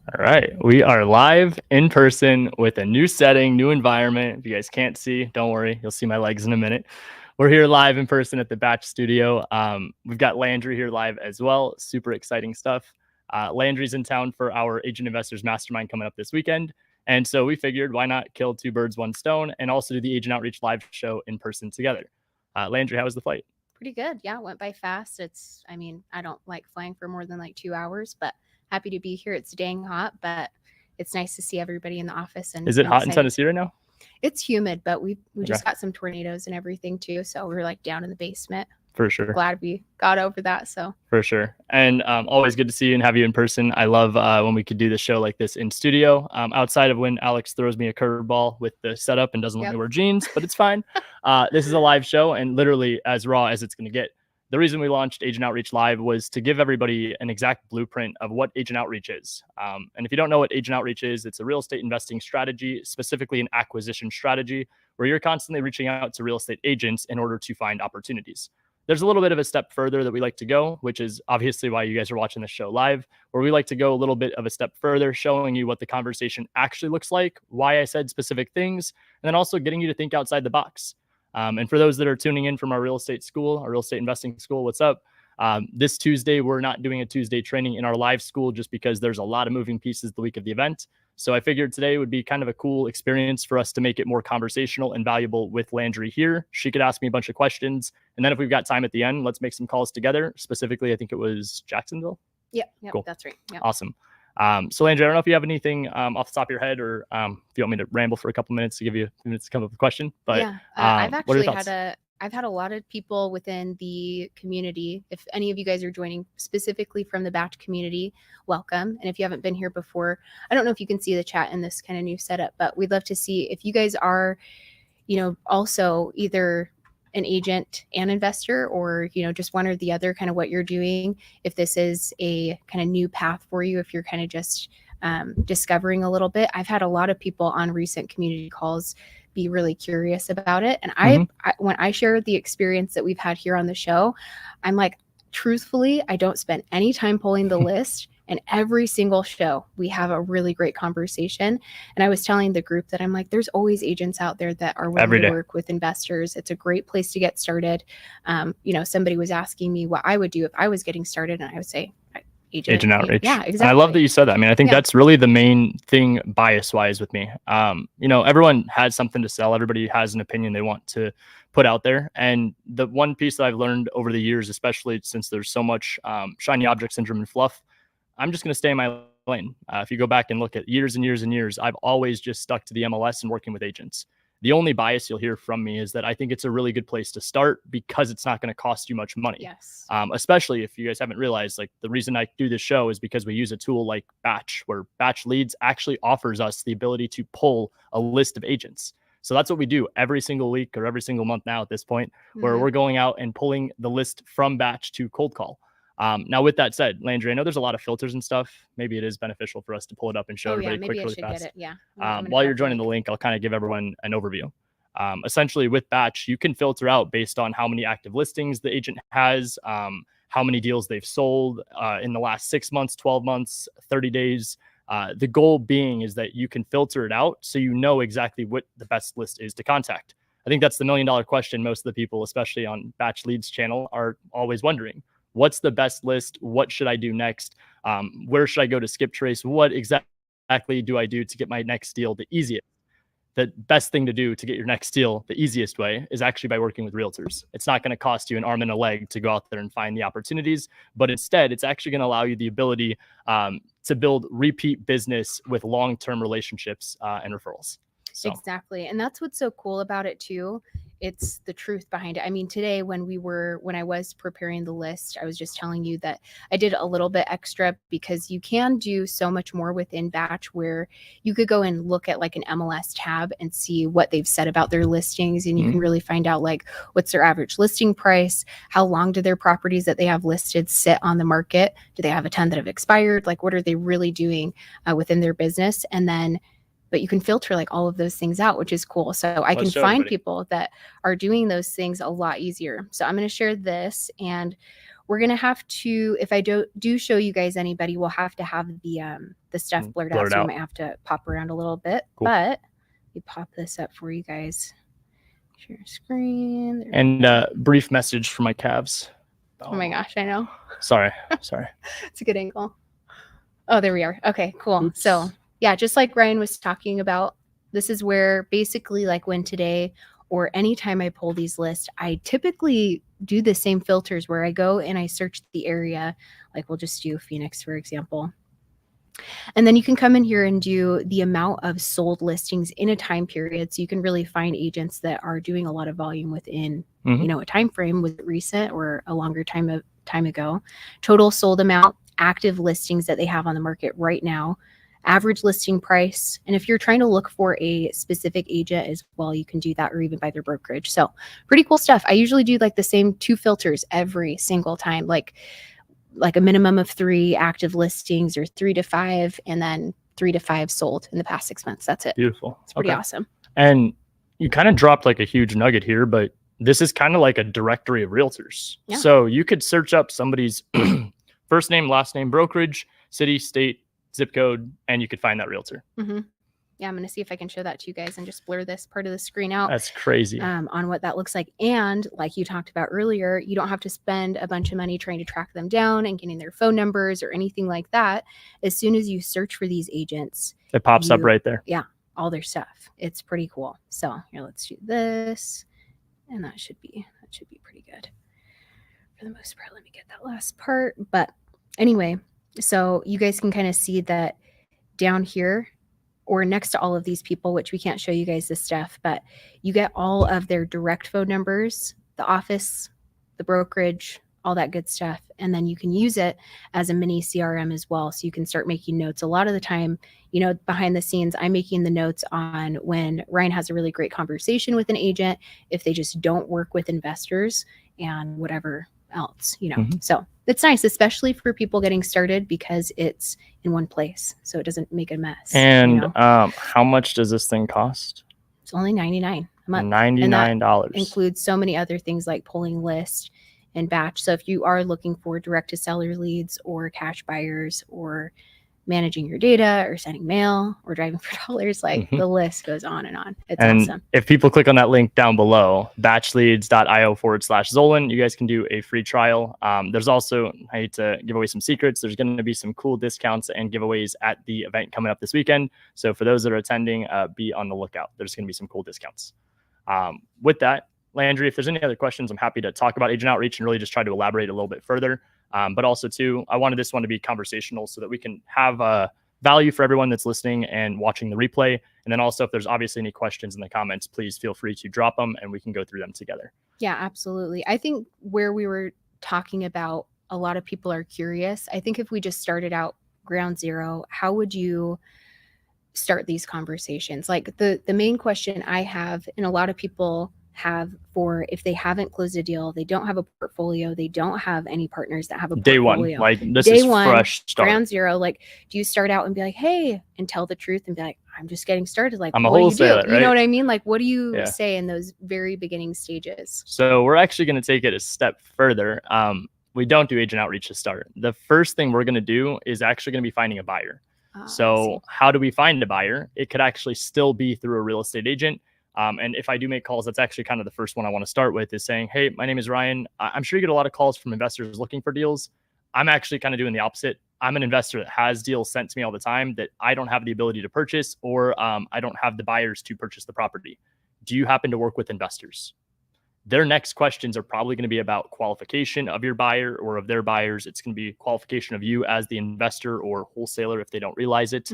All right, we are live in person with a new setting, new environment. If you guys can't see, don't worry, you'll see my legs in a minute. We're here live in person at the Batch Studio. We've got Landry here live as well. Super exciting stuff. Landry's in town for our Agent Investors Mastermind coming up this weekend. And so we figured, why not kill two birds, one stone, and also do the Agent Outreach live show in person together. Landry, how was the flight? Pretty good. Yeah, went by fast. I don't like flying for more than like 2 hours, but happy to be here. It's dang hot, but it's nice to see everybody in the office. And Is it I'm hot in excited. Tennessee right now? It's humid, but we Okay. just got some tornadoes and everything too. So we're like down in the basement. For sure. Glad we got over that. So For sure. And always good to see you and have you in person. I love when we could do the show like this in studio, outside of when Alex throws me a curveball with the setup and doesn't let me wear jeans, but it's fine. This is a live show and literally as raw as it's going to get. The reason we launched Agent Outreach Live was to give everybody an exact blueprint of what Agent Outreach is. And if you don't know what Agent Outreach is, it's a real estate investing strategy, specifically an acquisition strategy, where you're constantly reaching out to real estate agents in order to find opportunities. There's a little bit of a step further that we like to go, which is obviously why you guys are watching this show live, where we like to go a little bit of a step further, showing you what the conversation actually looks like, why I said specific things, and then also getting you to think outside the box. And for those that are tuning in from our real estate school, our real estate investing school, what's up? This Tuesday, we're not doing a Tuesday training in our live school just because there's a lot of moving pieces the week of the event. So I figured today would be kind of a cool experience for us to make it more conversational and valuable with Landry here. She could ask me a bunch of questions. And then if we've got time at the end, let's make some calls together. Specifically, I think it was Jacksonville. Yep, cool. That's right. Yep. Awesome. So Landry, I don't know if you have anything off the top of your head or if you want me to ramble for a couple minutes to give you a few minutes to come up with a question. But yeah, I've actually I've had a lot of people within the community. If any of you guys are joining specifically from the Batch community, welcome. And if you haven't been here before, I don't know if you can see the chat in this kind of new setup, but we'd love to see if you guys are, also either an agent and investor or, just one or the other, kind of what you're doing. If this is a kind of new path for you, if you're kind of just discovering a little bit. I've had a lot of people on recent community calls be really curious about it. And I when I share the experience that we've had here on the show, I'm like, truthfully, I don't spend any time pulling the list. And every single show, we have a really great conversation. And I was telling the group that I'm like, there's always agents out there that are willing to work with investors. It's a great place to get started. Somebody was asking me what I would do if I was getting started. And I would say, Agent Outreach. Yeah, exactly. And I love that you said that. I mean, I think that's really the main thing bias wise with me. Everyone has something to sell. Everybody has an opinion they want to put out there. And the one piece that I've learned over the years, especially since there's so much shiny object syndrome and fluff, I'm just going to stay in my lane. If you go back and look at years and years and years, I've always just stuck to the MLS and working with agents. The only bias you'll hear from me is that I think it's a really good place to start because it's not going to cost you much money. Yes. Especially if you guys haven't realized, like the reason I do this show is because we use a tool like Batch, where Batch Leads actually offers us the ability to pull a list of agents. So that's what we do every single week or every single month now at this point, where we're going out and pulling the list from Batch to cold call. Now, with that said, Landry, I know there's a lot of filters and stuff. Maybe it is beneficial for us to pull it up and show everybody quickly, really fast. Get it. Yeah. While you're joining the link, I'll kind of give everyone an overview. Essentially, with Batch, you can filter out based on how many active listings the agent has, how many deals they've sold in the last 6 months, 12 months, 30 days. The goal being is that you can filter it out so you know exactly what the best list is to contact. I think that's the $1 million question most of the people, especially on Batch Leads channel, are always wondering. What's the best list? What should I do next? Where should I go to skip trace? What exactly do I do to get my next deal the easiest? The best thing to do to get your next deal the easiest way is actually by working with realtors. It's not going to cost you an arm and a leg to go out there and find the opportunities, but instead it's actually going to allow you the ability to build repeat business with long-term relationships and referrals. So. Exactly. And that's what's so cool about it too. It's the truth behind it. I mean, today when I was preparing the list, I was just telling you that I did a little bit extra because you can do so much more within Batch, where you could go and look at like an MLS tab and see what they've said about their listings. And you can really find out like what's their average listing price, how long do their properties that they have listed sit on the market? Do they have a ton that have expired? Like, what are they really doing within their business? And then but you can filter like all of those things out, which is cool. So I can find people that are doing those things a lot easier. So I'm going to share this, and We're going to have to, if I do show you guys anybody, we'll have to have the stuff blurred out. So we might have to pop around a little bit, but we pop this up for you guys. Share screen. And brief message for my calves. Oh my gosh, I know. Sorry. It's a good angle. Oh, there we are. Okay, cool. Oops. So yeah, just like Ryan was talking about, this is where basically like when today or anytime I pull these lists, I typically do the same filters where I go and I search the area. Like we'll just do Phoenix, for example. And then you can come in here and do the amount of sold listings in a time period. So you can really find agents that are doing a lot of volume within, you know, a time frame, with recent or a longer time ago. Total sold amount, active listings that they have on the market right now, average listing price. And if you're trying to look for a specific agent as well, you can do that, or even by their brokerage. So pretty cool stuff. I usually do like the same 2 filters every single time, like a minimum of 3 active listings or 3 to 5, and then 3 to 5 sold in the past 6 months. That's it. Beautiful. It's pretty awesome. And you kind of dropped like a huge nugget here, but this is kind of like a directory of realtors. Yeah. So you could search up somebody's first name, last name, brokerage, city, state, zip code, and you could find that realtor. Yeah, I'm going to see if I can show that to you guys and just blur this part of the screen out. That's crazy. On what that looks like. And like you talked about earlier, you don't have to spend a bunch of money trying to track them down and getting their phone numbers or anything like that. As soon as you search for these agents, it pops up right there. Yeah, all their stuff. It's pretty cool. So here, let's do this. And that should be pretty good for the most part. Let me get that last part. But anyway, so you guys can kind of see that down here, or next to all of these people, which we can't show you guys this stuff, but you get all of their direct phone numbers, the office, the brokerage, all that good stuff. And then you can use it as a mini CRM as well. So you can start making notes. A lot of the time, you know, behind the scenes, I'm making the notes on when Ryan has a really great conversation with an agent, if they just don't work with investors and whatever else, you know. So it's nice, especially for people getting started, because it's in one place, so it doesn't make a mess. And you know? How much does this thing cost? It's only $99 a month. $99 includes so many other things like pulling list and batch. So if you are looking for direct to seller leads or cash buyers or managing your data or sending mail or driving for dollars, like the list goes on and on. It's awesome. If people click on that link down below, batchleads.io/Zolin, you guys can do a free trial. There's also, I hate to give away some secrets, there's going to be some cool discounts and giveaways at the event coming up this weekend. So for those that are attending, be on the lookout. There's going to be some cool discounts. With that, Landry, if there's any other questions, I'm happy to talk about agent outreach and really just try to elaborate a little bit further. But also too, I wanted this one to be conversational so that we can have value for everyone that's listening and watching the replay. And then also, if there's obviously any questions in the comments, please feel free to drop them and we can go through them together. Yeah, absolutely. I think where we were talking about, a lot of people are curious. I think if we just started out ground zero, how would you start these conversations? Like the main question I have, and a lot of people have, for if they haven't closed a deal, they don't have a portfolio, they don't have any partners that have a day portfolio. One, like this is fresh start. Ground zero. Like, do you start out and be like, hey, and tell the truth and be like, I'm just getting started. Like, I'm a wholesaler, right? You know what I mean? Like, what do you say in those very beginning stages? So we're actually going to take it a step further. We don't do agent outreach to start. The first thing we're going to do is actually going to be finding a buyer. So how do we find a buyer? It could actually still be through a real estate agent. And if I do make calls, that's actually kind of the first one I want to start with, is saying, hey, my name is Ryan. I'm sure you get a lot of calls from investors looking for deals. I'm actually kind of doing the opposite. I'm an investor that has deals sent to me all the time that I don't have the ability to purchase, or I don't have the buyers to purchase the property. Do you happen to work with investors? Their next questions are probably going to be about qualification of your buyer or of their buyers. It's going to be qualification of you as the investor or wholesaler if they don't realize it,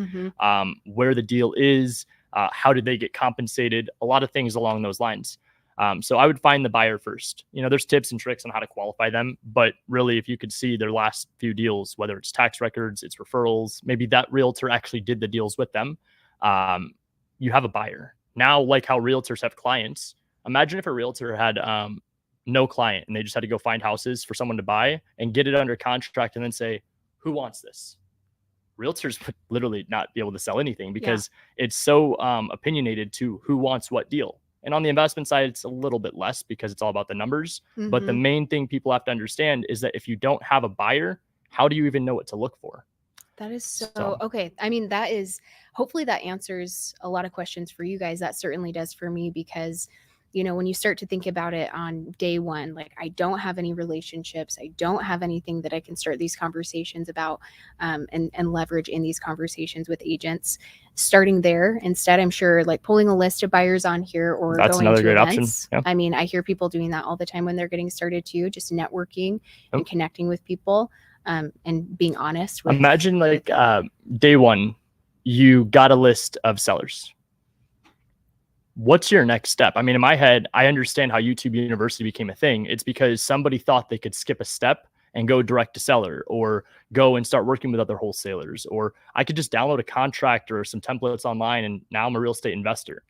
where the deal is, how did they get compensated, a lot of things along those lines. So I would find the buyer first. You know, there's tips and tricks on how to qualify them, but really if you could see their last few deals, whether it's tax records, it's referrals, maybe that realtor actually did the deals with them, you have a buyer. Now, like how realtors have clients, imagine if a realtor had no client and they just had to go find houses for someone to buy and get it under contract and then say, who wants this? Realtors would literally not be able to sell anything because it's so opinionated to who wants what deal. And on the investment side, it's a little bit less because it's all about the numbers. But the main thing people have to understand is that if you don't have a buyer, how do you even know what to look for? That is so okay. I mean, that is, hopefully that answers a lot of questions for you guys. That certainly does for me, because, you know, when you start to think about it on day one, like, I don't have any relationships. I don't have anything that I can start these conversations about, and leverage in these conversations with agents. Starting there instead, I'm sure, like pulling a list of buyers on here, or that's going another to great events. option. Yeah. I mean, I hear people doing that all the time when they're getting started too, just networking and connecting with people. And being honest with, imagine like day one, you got a list of sellers. What's your next step? I mean, in my head, I understand how YouTube University became a thing. It's because somebody thought they could skip a step and go direct to seller, or go and start working with other wholesalers, or I could just download a contract or some templates online, and now I'm a real estate investor.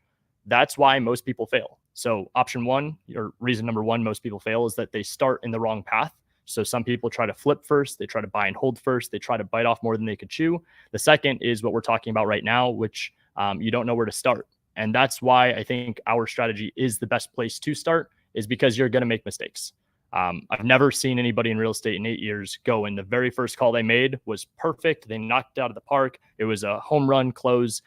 That's why most people fail. So option one, or reason number one, most people fail is that they start in the wrong path. So some people try to flip first, they try to buy and hold first, they try to bite off more than they could chew. The second is what we're talking about right now, which you don't know where to start. And that's why I think our strategy is the best place to start, is because you're going to make mistakes. I've never seen anybody in real estate in 8 years go, and the very first call they made was perfect. They knocked it out of the park. It was a home run close.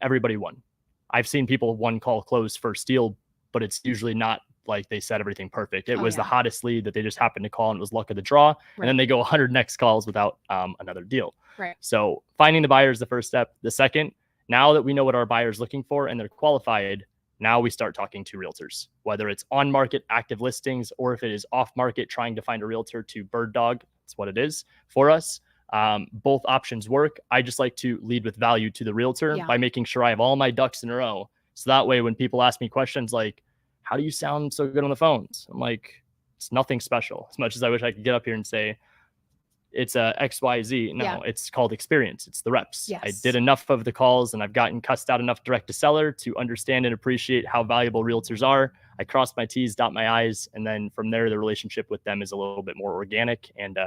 Everybody won. I've seen people one call close first deal, but it's usually not like they said everything perfect. It was the hottest lead that they just happened to call, and it was luck of the draw. And then they go 100 next calls without another deal. So finding the buyer is the first step. The second, now that we know what our buyer is looking for and they're qualified, now we start talking to realtors, whether it's on market active listings, or if it is off market trying to find a realtor to bird dog. That's what it is for us. Both options work. I just like to lead with value to the realtor by making sure I have all my ducks in a row. So that way, when people ask me questions like, how do you sound so good on the phones? I'm like, it's nothing special. As much as I wish I could get up here and say it's a XYZ. No, it's called experience. It's the reps. I did enough of the calls, and I've gotten cussed out enough direct to seller to understand and appreciate how valuable realtors are. I cross my T's, dot my I's, and then from there, the relationship with them is a little bit more organic and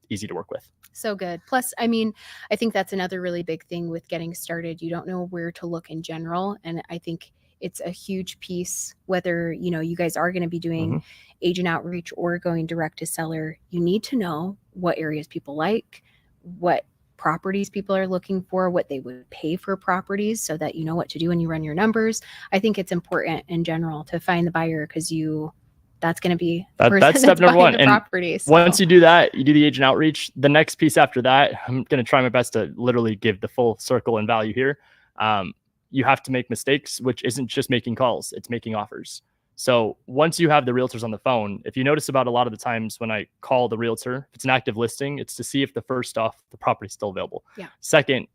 easy to work with. So good. Plus, I mean, I think that's another really big thing with getting started. You don't know where to look in general. And I think it's a huge piece, whether, you know, you guys are going to be doing agent outreach or going direct to seller. You need to know what areas people like, what properties people are looking for, what they would pay for properties, so that you know what to do when you run your numbers. I think it's important in general to find the buyer, because that's going to be that's step number one. And property, once you do that, you do the agent outreach. The next piece after that, I'm going to try my best to literally give the full circle and value here. You have to make mistakes, which isn't just making calls, it's making offers. So once you have the realtors on the phone, if you notice about a lot of the times when I call the realtor, if it's an active listing, it's to see if the property is still available. Second,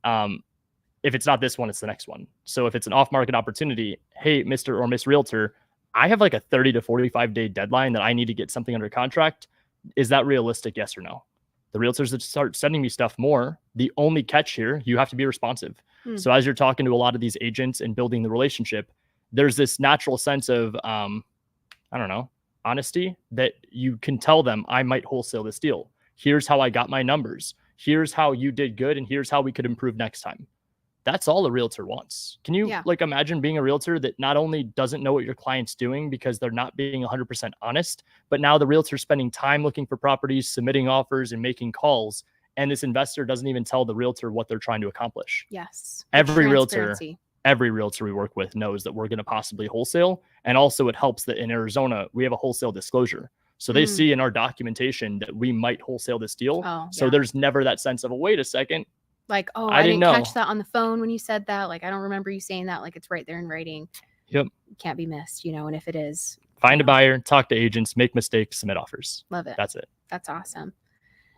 if it's not this one, it's the next one. So if it's an off-market opportunity, hey, Mr. or Miss Realtor, I have like a 30 to 45 day deadline that I need to get something under contract. Is that realistic? Yes or no? The realtors that start sending me stuff more, the only catch here, you have to be responsive. So as you're talking to a lot of these agents and building the relationship, there's this natural sense of, honesty, that you can tell them, I might wholesale this deal. Here's how I got my numbers. Here's how you did good. And here's how we could improve next time. That's all a realtor wants. Can you imagine being a realtor that not only doesn't know what your client's doing because they're not being 100% honest, but now the realtor's spending time looking for properties, submitting offers, and making calls. And this investor doesn't even tell the realtor what they're trying to accomplish. Every realtor we work with knows that we're going to possibly wholesale. And also it helps that in Arizona, we have a whole-sale disclosure. So they see in our documentation that we might wholesale this deal. So there's never that sense of, wait a second. Like, oh, I didn't catch that on the phone when you said that. Like, I don't remember you saying that. Like, it's right there in writing. Can't be missed, you know. And if it is, find a buyer, talk to agents, make mistakes, submit offers. Love it. That's it. That's awesome.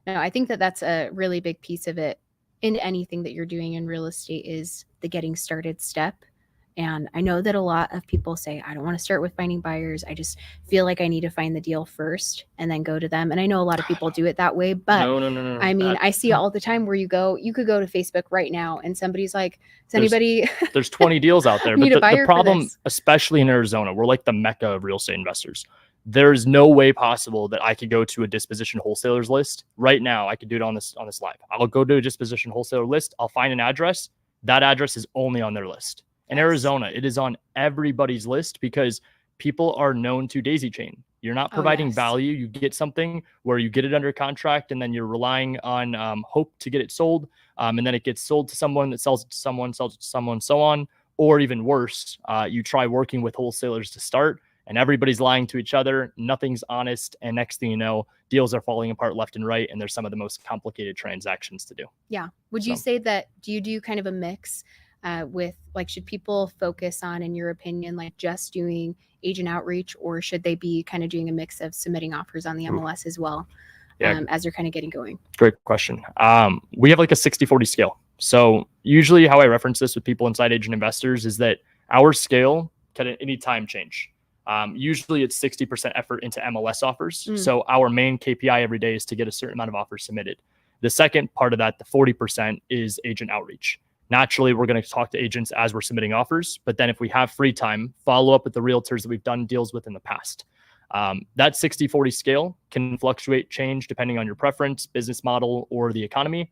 No, I think that that's a really big piece of it in anything that you're doing in real estate, is the getting started step. And I know that a lot of people say, I don't want to start with finding buyers. I just feel like I need to find the deal first and then go to them. And I know a lot of people do it that way, but no. I mean, I see it all the time where you could go to Facebook right now and somebody's like, there's 20 deals out there. But the problem, especially in Arizona, we're like the mecca of real estate investors. There's no way possible that I could go to a disposition wholesalers list right now. I could do it on this live. I'll go to a disposition wholesaler list. I'll find an address. That address is only on their list. In Arizona, it is on everybody's list because people are known to daisy chain. You're not providing value. You get something where you get it under contract and then you're relying on hope to get it sold. And then it gets sold to someone that sells it to someone, sells it to someone, so on. Or even worse, you try working with wholesalers to start and everybody's lying to each other. Nothing's honest. And next thing you know, deals are falling apart left and right. And there's some of the most complicated transactions to do. Yeah. Would you say that, do you do kind of a mix with like, should people focus on, in your opinion, like just doing agent outreach, or should they be kind of doing a mix of submitting offers on the MLS as well, as they're kind of getting going? Great question. We have like a 60-40 scale. So usually how I reference this with people inside agent investors is that our scale can at any time change. Usually it's 60% effort into MLS offers. So our main KPI every day is to get a certain amount of offers submitted. The second part of that, the 40%, is agent outreach. Naturally, we're going to talk to agents as we're submitting offers, but then if we have free time, follow up with the realtors that we've done deals with in the past. That 60-40 scale can fluctuate, change depending on your preference, business model, or the economy.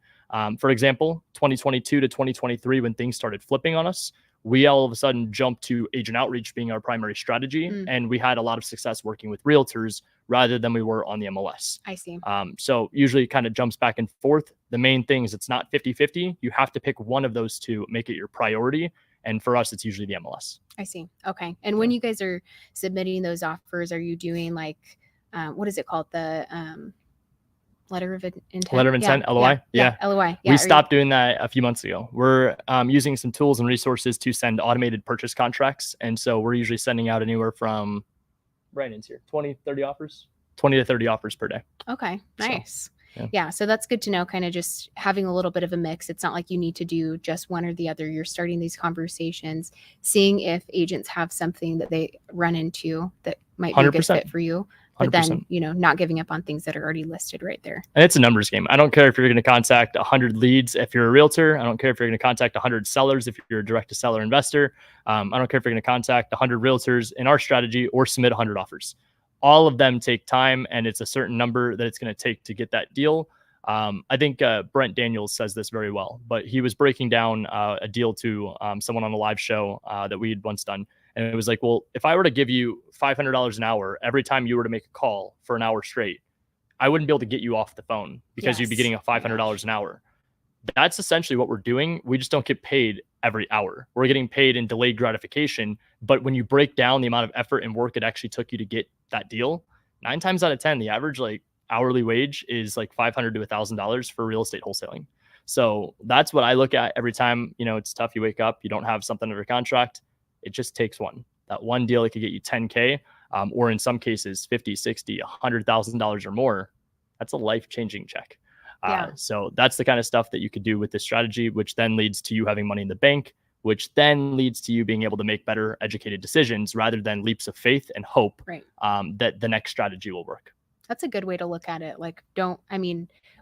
For example, 2022 to 2023, when things started flipping on us, we all of a sudden jumped to agent outreach being our primary strategy. And we had a lot of success working with realtors rather than we were on the MLS. I see. So usually it kind of jumps back and forth. The main thing is it's not 50-50. You have to pick one of those two, make it your priority. And for us, it's usually the MLS. I see. Okay. And when you guys are submitting those offers, are you doing like, what is it called? The letter of intent? Letter of intent, LOI? Yeah. LOI. Yeah. We stopped doing that a few months ago. We're using some tools and resources to send automated purchase contracts. And so we're usually sending out anywhere from, Brandon's here, 20 to 30 offers per day. Okay. Nice. Yeah. So that's good to know, kind of just having a little bit of a mix. It's not like you need to do just one or the other. You're starting these conversations, seeing if agents have something that they run into that might be 100%. A good fit for you. But 100%. then, not giving up on things that are already listed right there. And it's a numbers game. I don't care if you're going to contact 100 leads if you're a realtor. I don't care if you're going to contact 100 sellers if you're a direct-to-seller investor. I don't care if you're going to contact 100 realtors in our strategy or submit 100 offers. All of them take time, and it's a certain number that it's going to take to get that deal. I think Brent Daniels says this very well, but he was breaking down a deal to someone on a live show that we had once done. And it was like, well, if I were to give you $500 an hour every time you were to make a call for an hour straight, I wouldn't be able to get you off the phone because you'd be getting a $500 an hour. That's essentially what we're doing. We just don't get paid every hour. We're getting paid in delayed gratification. But when you break down the amount of effort and work it actually took you to get that deal, 9 times out of 10, the average like hourly wage is like $500 to $1,000 for real estate wholesaling. So that's what I look at every time. It's tough. You wake up, you don't have something under contract. It just takes one. That one deal, it could get you 10K, or in some cases, 50, 60, $100,000 or more. That's a life-changing check. So that's the kind of stuff that you could do with this strategy, which then leads to you having money in the bank, which then leads to you being able to make better educated decisions rather than leaps of faith and hope that the next strategy will work. That's a good way to look at it. Like,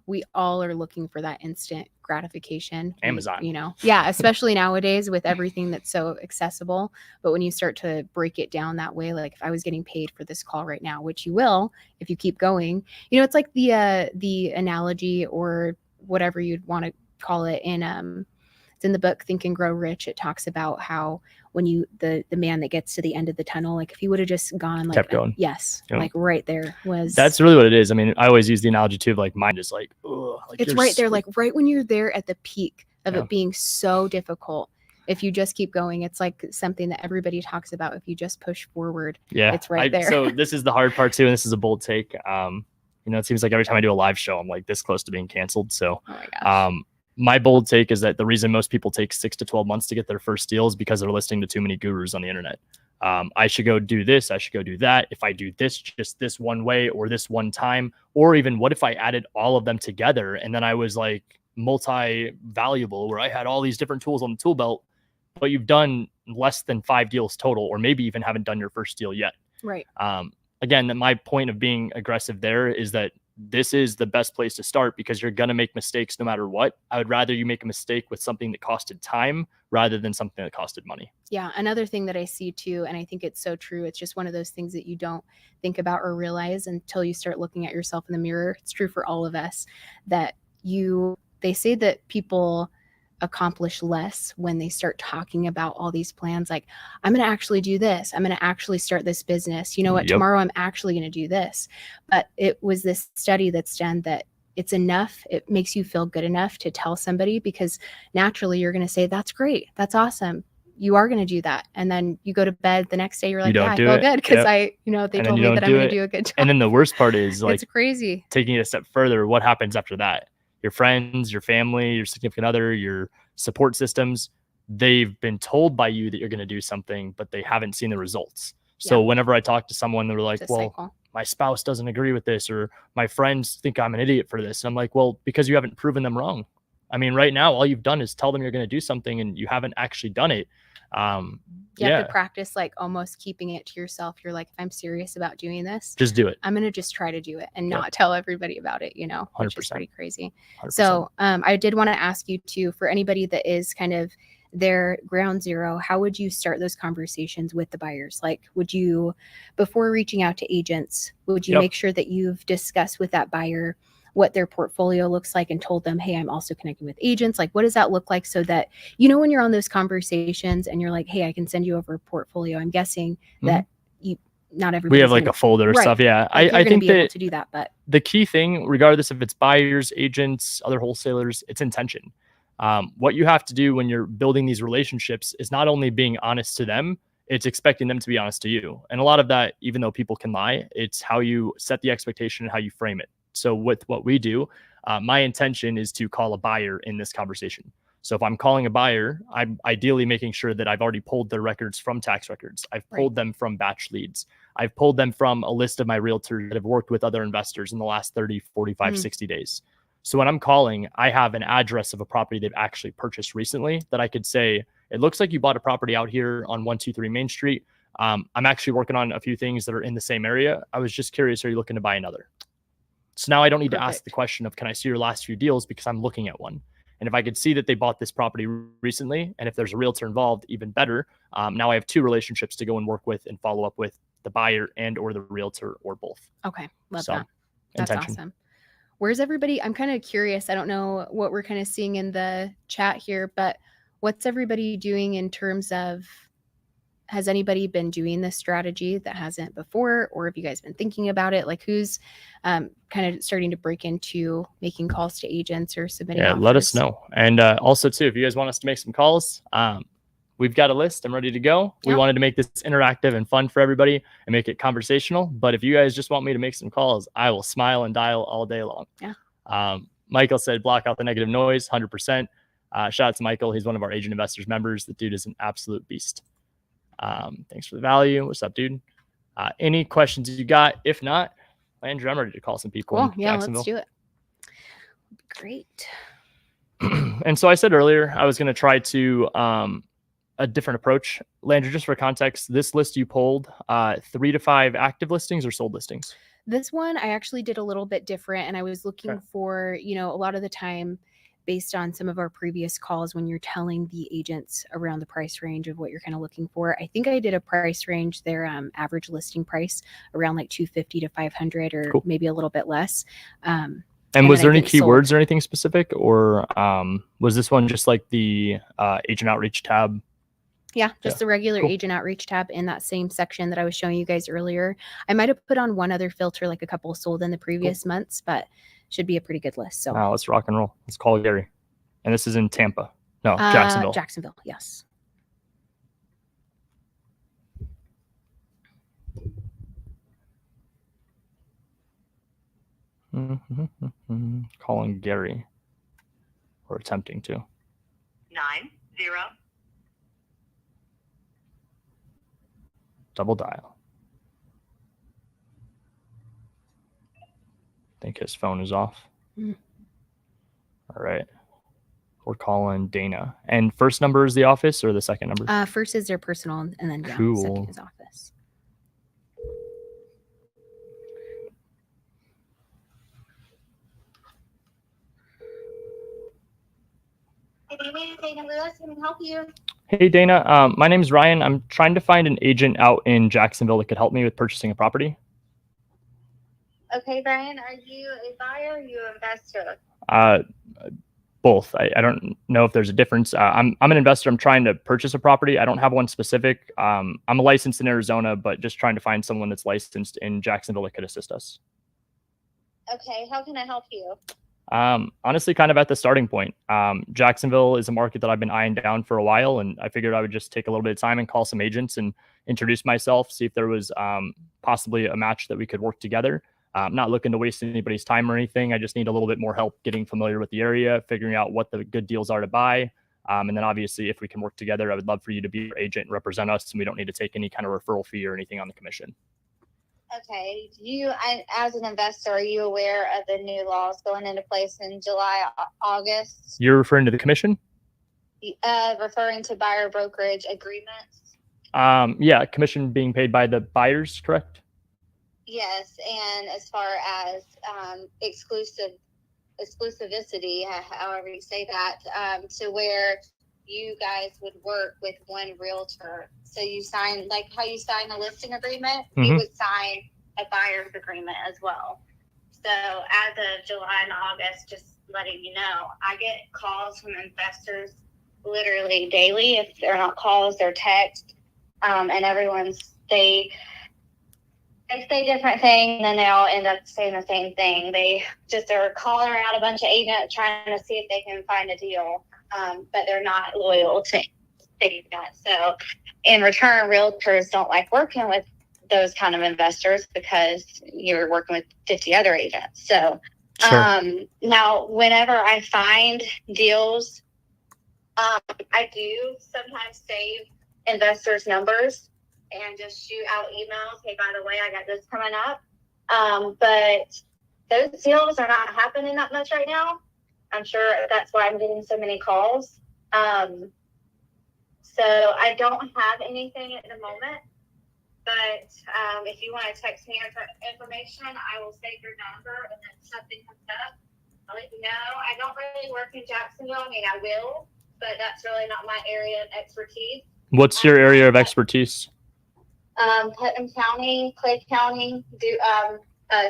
we all are looking for that instant gratification. Amazon. Especially nowadays with everything that's so accessible. But when you start to break it down that way, like if I was getting paid for this call right now, which you will if you keep going, it's like the analogy or whatever you'd want to call it it's in the book Think and Grow Rich. It talks about how when the man that gets to the end of the tunnel, like if he would have just gone, like kept going. Like right there was. That's really what it is. I mean, I always use the analogy too of like mind is like, it's right there, like right when you're there at the peak of it being so difficult. If you just keep going, it's like something that everybody talks about. If you just push forward, it's right there. So this is the hard part too, and this is a bold take. It seems like every time I do a live show, I'm like this close to being canceled. So, oh my gosh. My bold take is that the reason most people take 6 to 12 months to get their first deal is because they're listening to too many gurus on the internet. I should go do this. I should go do that. If I do this, just this one way or this one time, or even what if I added all of them together and then I was like multi-valuable where I had all these different tools on the tool belt, but you've done less than 5 deals total, or maybe even haven't done your first deal yet. Right. Again, my point of being aggressive there is that this is the best place to start because you're going to make mistakes no matter what. I would rather you make a mistake with something that costed time rather than something that costed money. Yeah. Another thing that I see too, and I think it's so true. It's just one of those things that you don't think about or realize until you start looking at yourself in the mirror. It's true for all of us that they say that people accomplish less when they start talking about all these plans. Like, I'm going to actually do this. I'm going to actually start this business. You know what? Tomorrow I'm actually going to do this. But it was this study that's done that it's enough. It makes you feel good enough to tell somebody, because naturally you're going to say, that's great. That's awesome. You are going to do that. And then you go to bed the next day, you're like, yeah, I feel good because they told me that I'm going to do a good job. And then the worst part is, like, it's crazy. Taking it a step further, what happens after that? Your friends, your family, your significant other, your support systems, they've been told by you that you're going to do something, but they haven't seen the results. So whenever I talk to someone, they're like, well, cycle. My spouse doesn't agree with this, or my friends think I'm an idiot for this. And I'm like, well, because you haven't proven them wrong. I mean, right now, all you've done is tell them you're going to do something and you haven't actually done it. You have to practice, like, almost keeping it to yourself. You're like, if I'm serious about doing this, just do it. I'm going to just try to do it and not tell everybody about it, 100%. Which is pretty crazy. 100%. So I did want to ask you too, for anybody that is kind of their ground zero, how would you start those conversations with the buyers? Like, would you, before reaching out to agents, would you make sure that you've discussed with that buyer what their portfolio looks like and told them, hey, I'm also connecting with agents? Like, what does that look like, so that, when you're on those conversations and you're like, hey, I can send you over a portfolio, I'm guessing that not everybody. We have like a folder of stuff. Yeah. Like, I think that able to do that, but the key thing, regardless if it's buyers, agents, other wholesalers, it's intention. What you have to do when you're building these relationships is not only being honest to them, it's expecting them to be honest to you. And a lot of that, even though people can lie, it's how you set the expectation and how you frame it. So with what we do, my intention is to call a buyer in this conversation. So if I'm calling a buyer, I'm ideally making sure that I've already pulled their records from tax records. I've pulled them from batch leads. I've pulled them from a list of my realtors that have worked with other investors in the last 30, 45, 60 days. So when I'm calling, I have an address of a property they've actually purchased recently that I could say, it looks like you bought a property out here on 123 Main Street. I'm actually working on a few things that are in the same area. I was just curious, are you looking to buy another? So now I don't need to ask the question of, can I see your last few deals, because I'm looking at one. And if I could see that they bought this property recently, and if there's a realtor involved, even better. Now I have two relationships to go and work with and follow up with the buyer and or the realtor, or both. Okay. Love that. That's awesome. Where's everybody? I'm kind of curious. I don't know what we're kind of seeing in the chat here, but what's everybody doing in terms of, has anybody been doing this strategy that hasn't before, or have you guys been thinking about it? Like, who's kind of starting to break into making calls to agents or submitting offers? Let us know. And also too, if you guys want us to make some calls, we've got a list. I'm ready to go. We wanted to make this interactive and fun for everybody and make it conversational. But if you guys just want me to make some calls, I will smile and dial all day long. Yeah. Michael said, block out the negative noise, 100%. Shout out to Michael. He's one of our Agent Investors members. The dude is an absolute beast. Thanks for the value. What's up, dude? Any questions you got? If not, Andrew, I'm ready to call some people. Cool. Yeah, let's do it. Great. And so I said earlier, I was going to try to a different approach. Landry, just for context, this list you pulled, 3 to 5 active listings or sold listings? This one I actually did a little bit different, and I was looking for, a lot of the time, based on some of our previous calls, when you're telling the agents around the price range of what you're kind of looking for, I think I did a price range, their average listing price around like 250 to 500, or maybe a little bit less. And was there any keywords or anything specific, or was this one just like the agent outreach tab? Yeah, just the regular agent outreach tab in that same section that I was showing you guys earlier. I might have put on one other filter, like a couple sold in the previous months, but should be a pretty good list. So let's rock and roll. Let's call Gary. And this is in Tampa. No, Jacksonville. Jacksonville, yes. Calling Gary. Or attempting to. 90. Double dial. I think his phone is off. All right. We're calling Dana. And first number is the office, or the second number? First is their personal, and then second is office. Dana Lewis, can I help you? Hey, Dana. My name is Ryan. I'm trying to find an agent out in Jacksonville that could help me with purchasing a property. Okay, Brian, are you a buyer or are you an investor? Both. I don't know if there's a difference. I'm an investor. I'm trying to purchase a property. I don't have one specific. I'm licensed in Arizona, but just trying to find someone that's licensed in Jacksonville that could assist us. Okay, how can I help you? Honestly, kind of at the starting point. Jacksonville is a market that I've been eyeing down for a while, and I figured I would just take a little bit of time and call some agents and introduce myself, see if there was possibly a match that we could work together. I'm not looking to waste anybody's time or anything. I just need a little bit more help getting familiar with the area, figuring out what the good deals are to buy. And then obviously, if we can work together, I would love for you to be your agent and represent us, and we don't need to take any kind of referral fee or anything on the commission. Okay, as an investor, are you aware of the new laws going into place in July, August? You're referring to the commission? Referring to buyer brokerage agreements? Yeah, commission being paid by the buyers, correct? Yes, and as far as exclusivity, however you say that, to where you guys would work with one realtor. So you sign, like how you sign a listing agreement, you would sign a buyer's agreement as well. So as of July and August, just letting you know, I get calls from investors literally daily. If they're not calls, they're text, and they say different things, and then they all end up saying the same thing. They just are calling around a bunch of agents trying to see if they can find a deal, but they're not loyal to that. So in return, realtors don't like working with those kind of investors because you're working with 50 other agents. So Sure. Now, whenever I find deals, I do sometimes save investors' numbers and just shoot out emails. Hey, by the way, I got this coming up. But those deals are not happening that much right now. I'm sure that's why I'm getting so many calls. So I don't have anything at the moment. But if you want to text me information, I will save your number, and then something comes up, I'll let you know. I don't really work in Jacksonville. I mean, I will, but that's really not my area of expertise. What's your area of expertise? Putnam County, Clay County,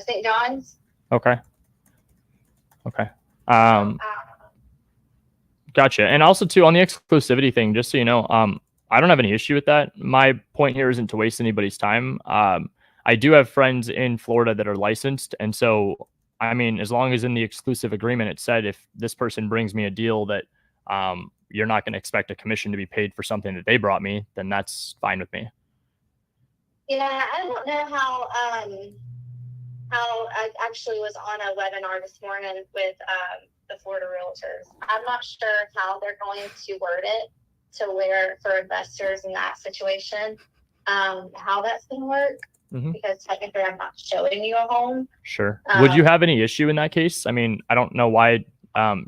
St. John's. Okay. Gotcha. And also too, on the exclusivity thing, just so you know, I don't have any issue with that. My point here isn't to waste anybody's time. I do have friends in Florida that are licensed. And so, I mean, as long as in the exclusive agreement, it said if this person brings me a deal that you're not going to expect a commission to be paid for something that they brought me, then that's fine with me. Yeah, I don't know how I actually was on a webinar this morning with the Florida realtors. I'm not sure how they're going to word it to where for investors in that situation, how that's going to work. Because technically I'm not showing you a home. Sure. Would you have any issue in that case? I mean, I don't know why that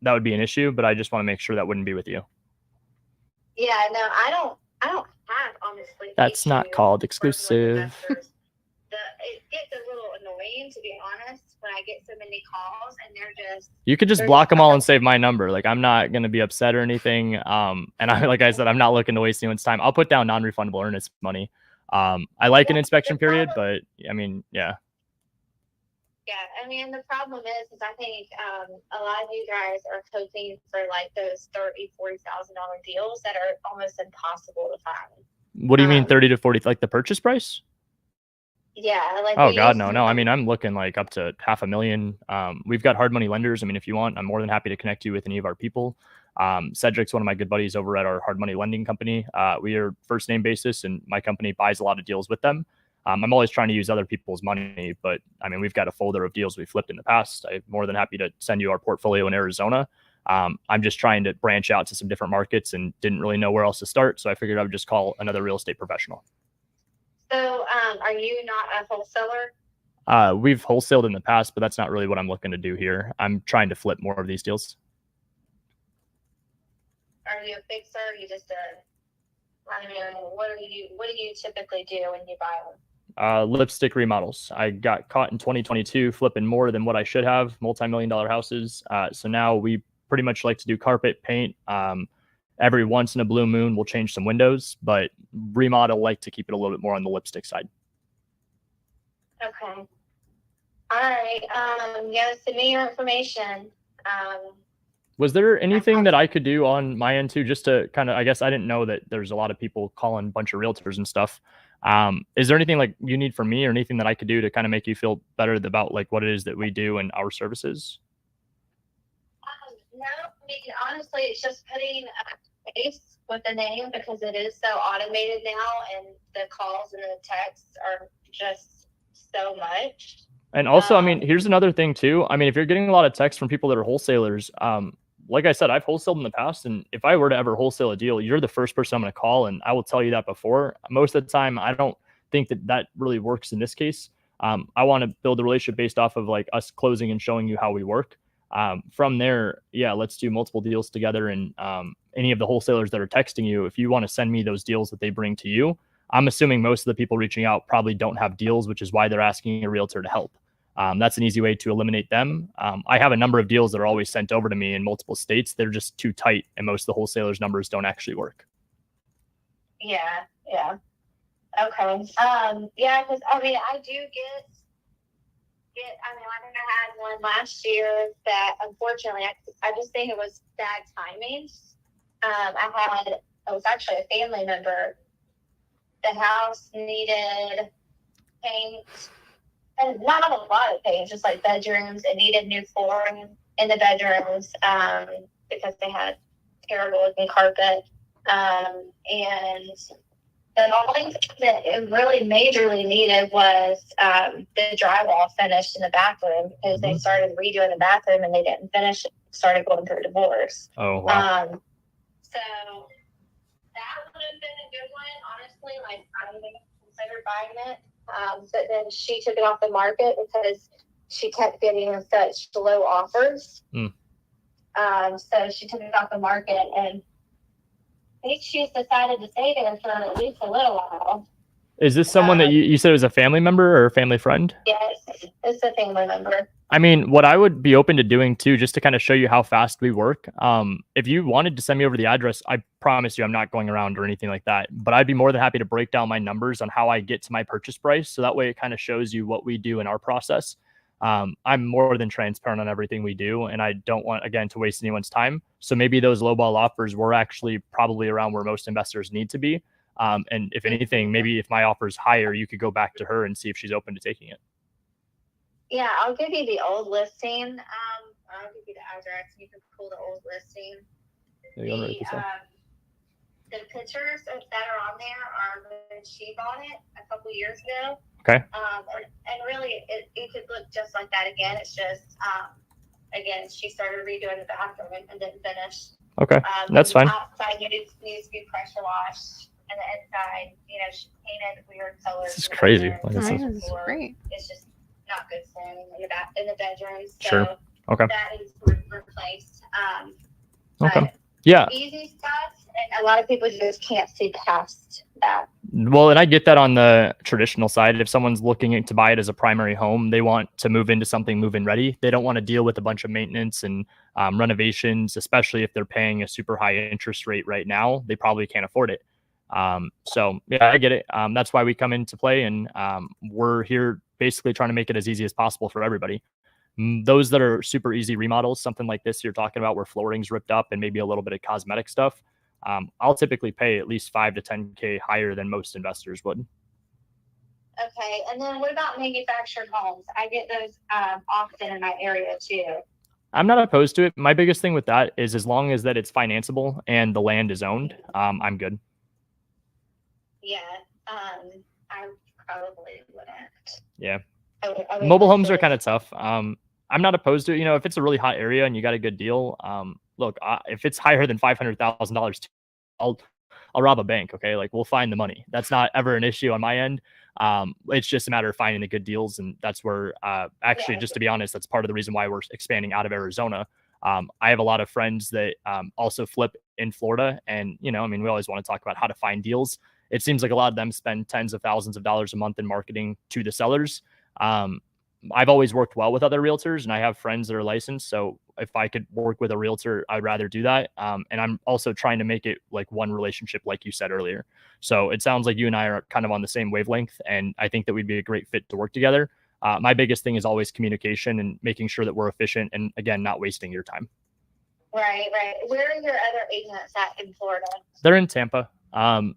would be an issue, but I just want to make sure that wouldn't be with you. Yeah, no, I don't have, honestly. That's not called exclusive. It gets a little annoying, to be honest, when I get so many calls and they're just. You could just block them all and save my number. Like, I'm not going to be upset or anything. And like I said, I'm not looking to waste anyone's time. I'll put down non-refundable earnest money. I like an inspection period, but I mean, yeah. Yeah, I mean, the problem is I think a lot of you guys are hoping for like those $30,000-$40,000 deals that are almost impossible to find. What do you mean 30 to 40? Like the purchase price? Yeah. Like, oh God, no. I mean, I'm looking like up to $500,000. We've got hard money lenders. I mean, if you want, I'm more than happy to connect you with any of our people. Cedric's one of my good buddies over at our hard money lending company. We are first name basis, and my company buys a lot of deals with them. I'm always trying to use other people's money, but I mean, we've got a folder of deals we flipped in the past. I'm more than happy to send you our portfolio in Arizona. I'm just trying to branch out to some different markets and didn't really know where else to start. So I figured I would just call another real estate professional. So are you not a wholesaler? We've wholesaled in the past, but that's not really what I'm looking to do here. I'm trying to flip more of these deals. Are you a fixer? Are you just I mean, what do you typically do when you buy them? Lipstick remodels. I got caught in 2022 flipping more than what I should have, multi-million-dollar houses. So now we pretty much like to do carpet paint. Every once in a blue moon, we'll change some windows, but remodel, like to keep it a little bit more on the lipstick side. Okay. All right. Yeah, send me your information. Was there anything that I could do on my end too, just to kind of, I guess I didn't know that there's a lot of people calling a bunch of realtors and stuff. Is there anything like you need from me or anything that I could do to kind of make you feel better about like what it is that we do and our services? No, I mean, honestly, it's just putting a face with the name because it is so automated now, and the calls and the texts are just so much. And also, I mean, here's another thing too. I mean, if you're getting a lot of texts from people that are wholesalers, like I said, I've wholesaled in the past, and if I were to ever wholesale a deal, you're the first person I'm going to call, and I will tell you that before. Most of the time, I don't think that really works in this case. I want to build a relationship based off of like us closing and showing you how we work. From there, yeah, let's do multiple deals together. And any of the wholesalers that are texting you, if you want to send me those deals that they bring to you, I'm assuming most of the people reaching out probably don't have deals, which is why they're asking a realtor to help. That's an easy way to eliminate them. I have a number of deals that are always sent over to me in multiple states. They're just too tight, and most of the wholesalers' numbers don't actually work. Yeah. Okay. Yeah, because I mean, I do get. I mean, I think I had one last year that unfortunately, I just think it was bad timing. It was actually a family member. The house needed paint, and not a lot of paint, just like bedrooms. It needed new flooring in the bedrooms because they had terrible looking carpet. And the only thing that it really majorly needed was the drywall finished in the bathroom because they started redoing the bathroom and they didn't finish it. Started going through a divorce. Oh, wow. So that would have been a good one, honestly. Like, I don't even consider buying it. But then she took it off the market because she kept getting such low offers. So she took it off the market, and I think she's decided to stay there for at least a little while. Is this someone that you said was a family member or a family friend? Yes, it's a family member. I mean, what I would be open to doing too, just to kind of show you how fast we work. If you wanted to send me over the address, I promise you I'm not going around or anything like that, but I'd be more than happy to break down my numbers on how I get to my purchase price. So that way it kind of shows you what we do in our process. I'm more than transparent on everything we do, and I don't want, again, to waste anyone's time. So maybe those lowball offers were actually probably around where most investors need to be. And if anything, maybe if my offer is higher, you could go back to her and see if she's open to taking it. Yeah, I'll give you the old listing. I'll give you the address. You can pull the old listing. The pictures that are on there are when she bought it a couple years ago. Okay. And really, it could look just like that again. It's just, again, she started redoing the bathroom and didn't finish. Okay, that's fine. The outside needs to be pressure washed, and the inside, she painted weird colors. This is crazy. This is great. It's just not good standing in the bedrooms. So sure. Okay. that is replaced. Okay. Yeah. Easy stuff, and a lot of people just can't see past that. Well, and I get that on the traditional side. If someone's looking to buy it as a primary home, they want to move into something move-in ready. They don't want to deal with a bunch of maintenance and renovations, especially if they're paying a super high interest rate right now. They probably can't afford it. So yeah, I get it. That's why we come into play, and we're here basically trying to make it as easy as possible for everybody. Those that are super easy remodels, something like this you're talking about where flooring's ripped up and maybe a little bit of cosmetic stuff, I'll typically pay at least $5 to $10K higher than most investors would. Okay, and then what about manufactured homes? I get those often in my area too. I'm not opposed to it. My biggest thing with that is as long as that it's financeable and the land is owned, I'm good. Yeah, I probably wouldn't. Yeah. I would Mobile homes are kind of tough. I'm not opposed to it. If it's a really hot area and you got a good deal, look, if it's higher than $500,000, I'll rob a bank. Okay. Like, we'll find the money. That's not ever an issue on my end. It's just a matter of finding the good deals. And that's where, actually, just to be honest, that's part of the reason why we're expanding out of Arizona. I have a lot of friends that also flip in Florida. And, we always want to talk about how to find deals. It seems like a lot of them spend tens of thousands of dollars a month in marketing to the sellers. I've always worked well with other realtors, and I have friends that are licensed. So if I could work with a realtor, I'd rather do that. And I'm also trying to make it like one relationship, like you said earlier. So it sounds like you and I are kind of on the same wavelength, and I think that we'd be a great fit to work together. My biggest thing is always communication and making sure that we're efficient and, again, not wasting your time. Right. Where are your other agents at in Florida? They're in Tampa.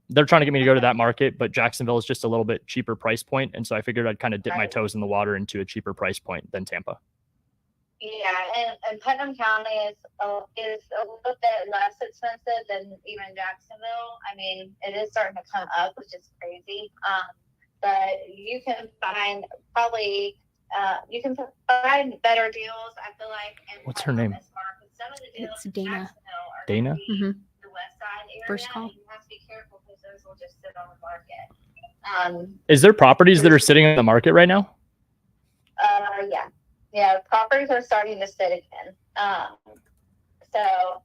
They're trying to get me to go to that market, but Jacksonville is just a little bit cheaper price point, and so I figured I'd kind of dip my toes in the water into a cheaper price point than Tampa. Yeah, and Putnam County is a little bit less expensive than even Jacksonville. I mean, it is starting to come up, which is crazy. But you can find better deals. I feel like. What's her name? Some of the deals It's Dana. Dana. The west side area. First call. You have to be careful because those will just sit on the market. Is there properties that are sitting on the market right now? Yeah, properties are starting to sit again. So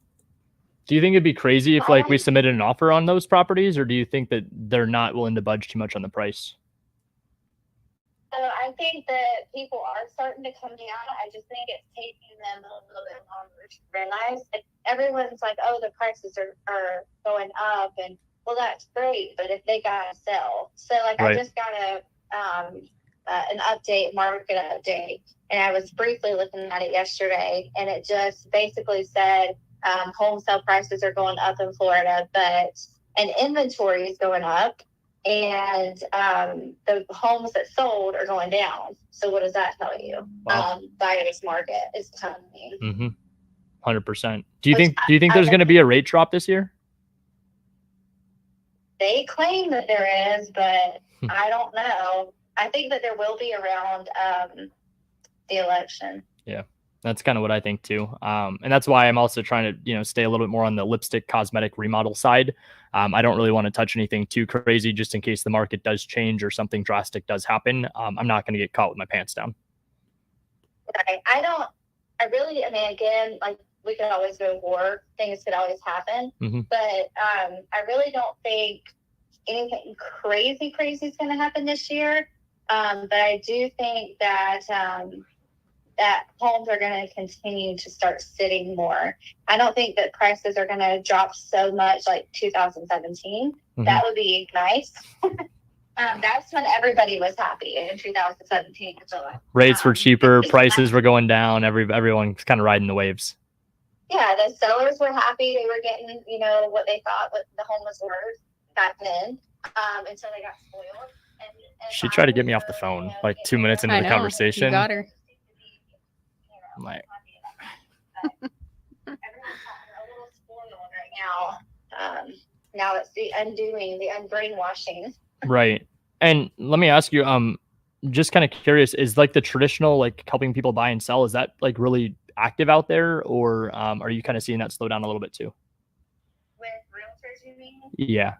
do you think it'd be crazy if like we submitted an offer on those properties, or do you think that they're not willing to budge too much on the price? So I think that people are starting to come down. I just think it's taking them a little bit longer to realize. Everyone's like, oh, the prices are going up, and well, that's great, but if they gotta sell. So like I just got an market update, and I was briefly looking at it yesterday, and it just basically said home sale prices are going up in Florida, and inventory is going up, and the homes that sold are going down. So what does that tell you? Wow. Buyer's market is coming. 100%. Do you think there's going to be a rate drop this year? They claim that there is, but I don't know. I think that there will be around the election. Yeah, that's kind of what I think too. And that's why I'm also trying to, stay a little bit more on the lipstick cosmetic remodel side. I don't really want to touch anything too crazy just in case the market does change or something drastic does happen. I'm not going to get caught with my pants down. Right. I mean, again, like we could always go to war. Things could always happen. But I really don't think anything crazy is going to happen this year. But I do think that that homes are going to continue to start sitting more. I don't think that prices are going to drop so much like 2017. That would be nice. That's when everybody was happy in 2017. Rates were cheaper, prices were going down. Everyone's kind of riding the waves. Yeah, the sellers were happy. They were getting, what they thought what the home was worth back then, until they got spoiled. And she tried to get me off the phone like 2 minutes into the conversation. You got her. I'm like, everyone's a little spoiled right now. Now it's the unbrainwashing. Right. And let me ask you, just kind of curious, is like the traditional like helping people buy and sell, is that like really active out there, or are you kind of seeing that slow down a little bit too? With realtors, you mean? Yeah.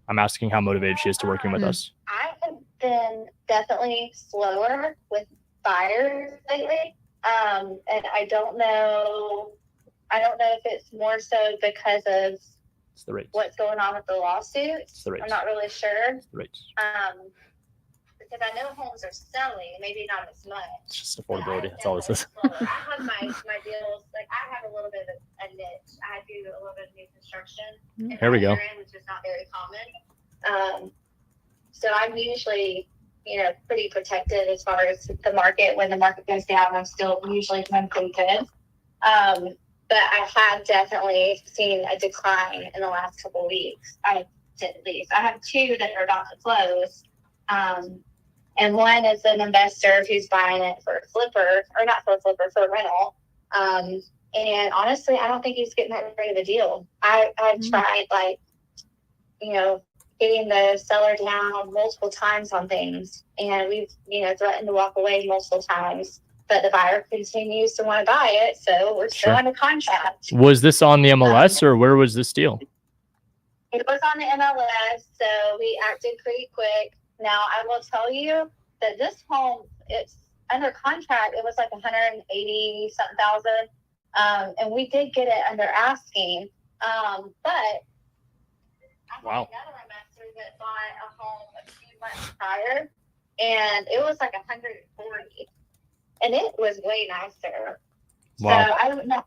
I'm asking how motivated she is to working with us. I have been definitely slower with buyers lately. And I don't know if it's more so because of it's the rates. What's going on with the lawsuits. It's the rates. I'm not really sure. It's the rates. Because I know homes are selling, maybe not as much. It's just affordability. That's all this is. I have my deals, like I have a little bit of a niche. I do a little bit of new construction. Here we go. Which is not very common. So I'm usually, pretty protected as far as the market. When the market goes down, I'm still usually doing pretty good. But I have definitely seen a decline in the last couple of weeks. At least I have two that are about to close. And one is an investor who's buying it for a flipper, or not for a flipper, for a rental. And honestly, I don't think he's getting that great of a deal. I've tried getting the seller down multiple times on things, and we've, threatened to walk away multiple times, but the buyer continues to want to buy it. So we're still in a contract. Was this on the MLS or where was this deal? It was on the MLS. So we acted pretty quick. Now I will tell you that this home, it's under contract. It was like 180 something thousand. And we did get it under asking. But I had another investor that bought a home a few months prior, and it was like 140, and it was way nicer. Wow. So I don't know.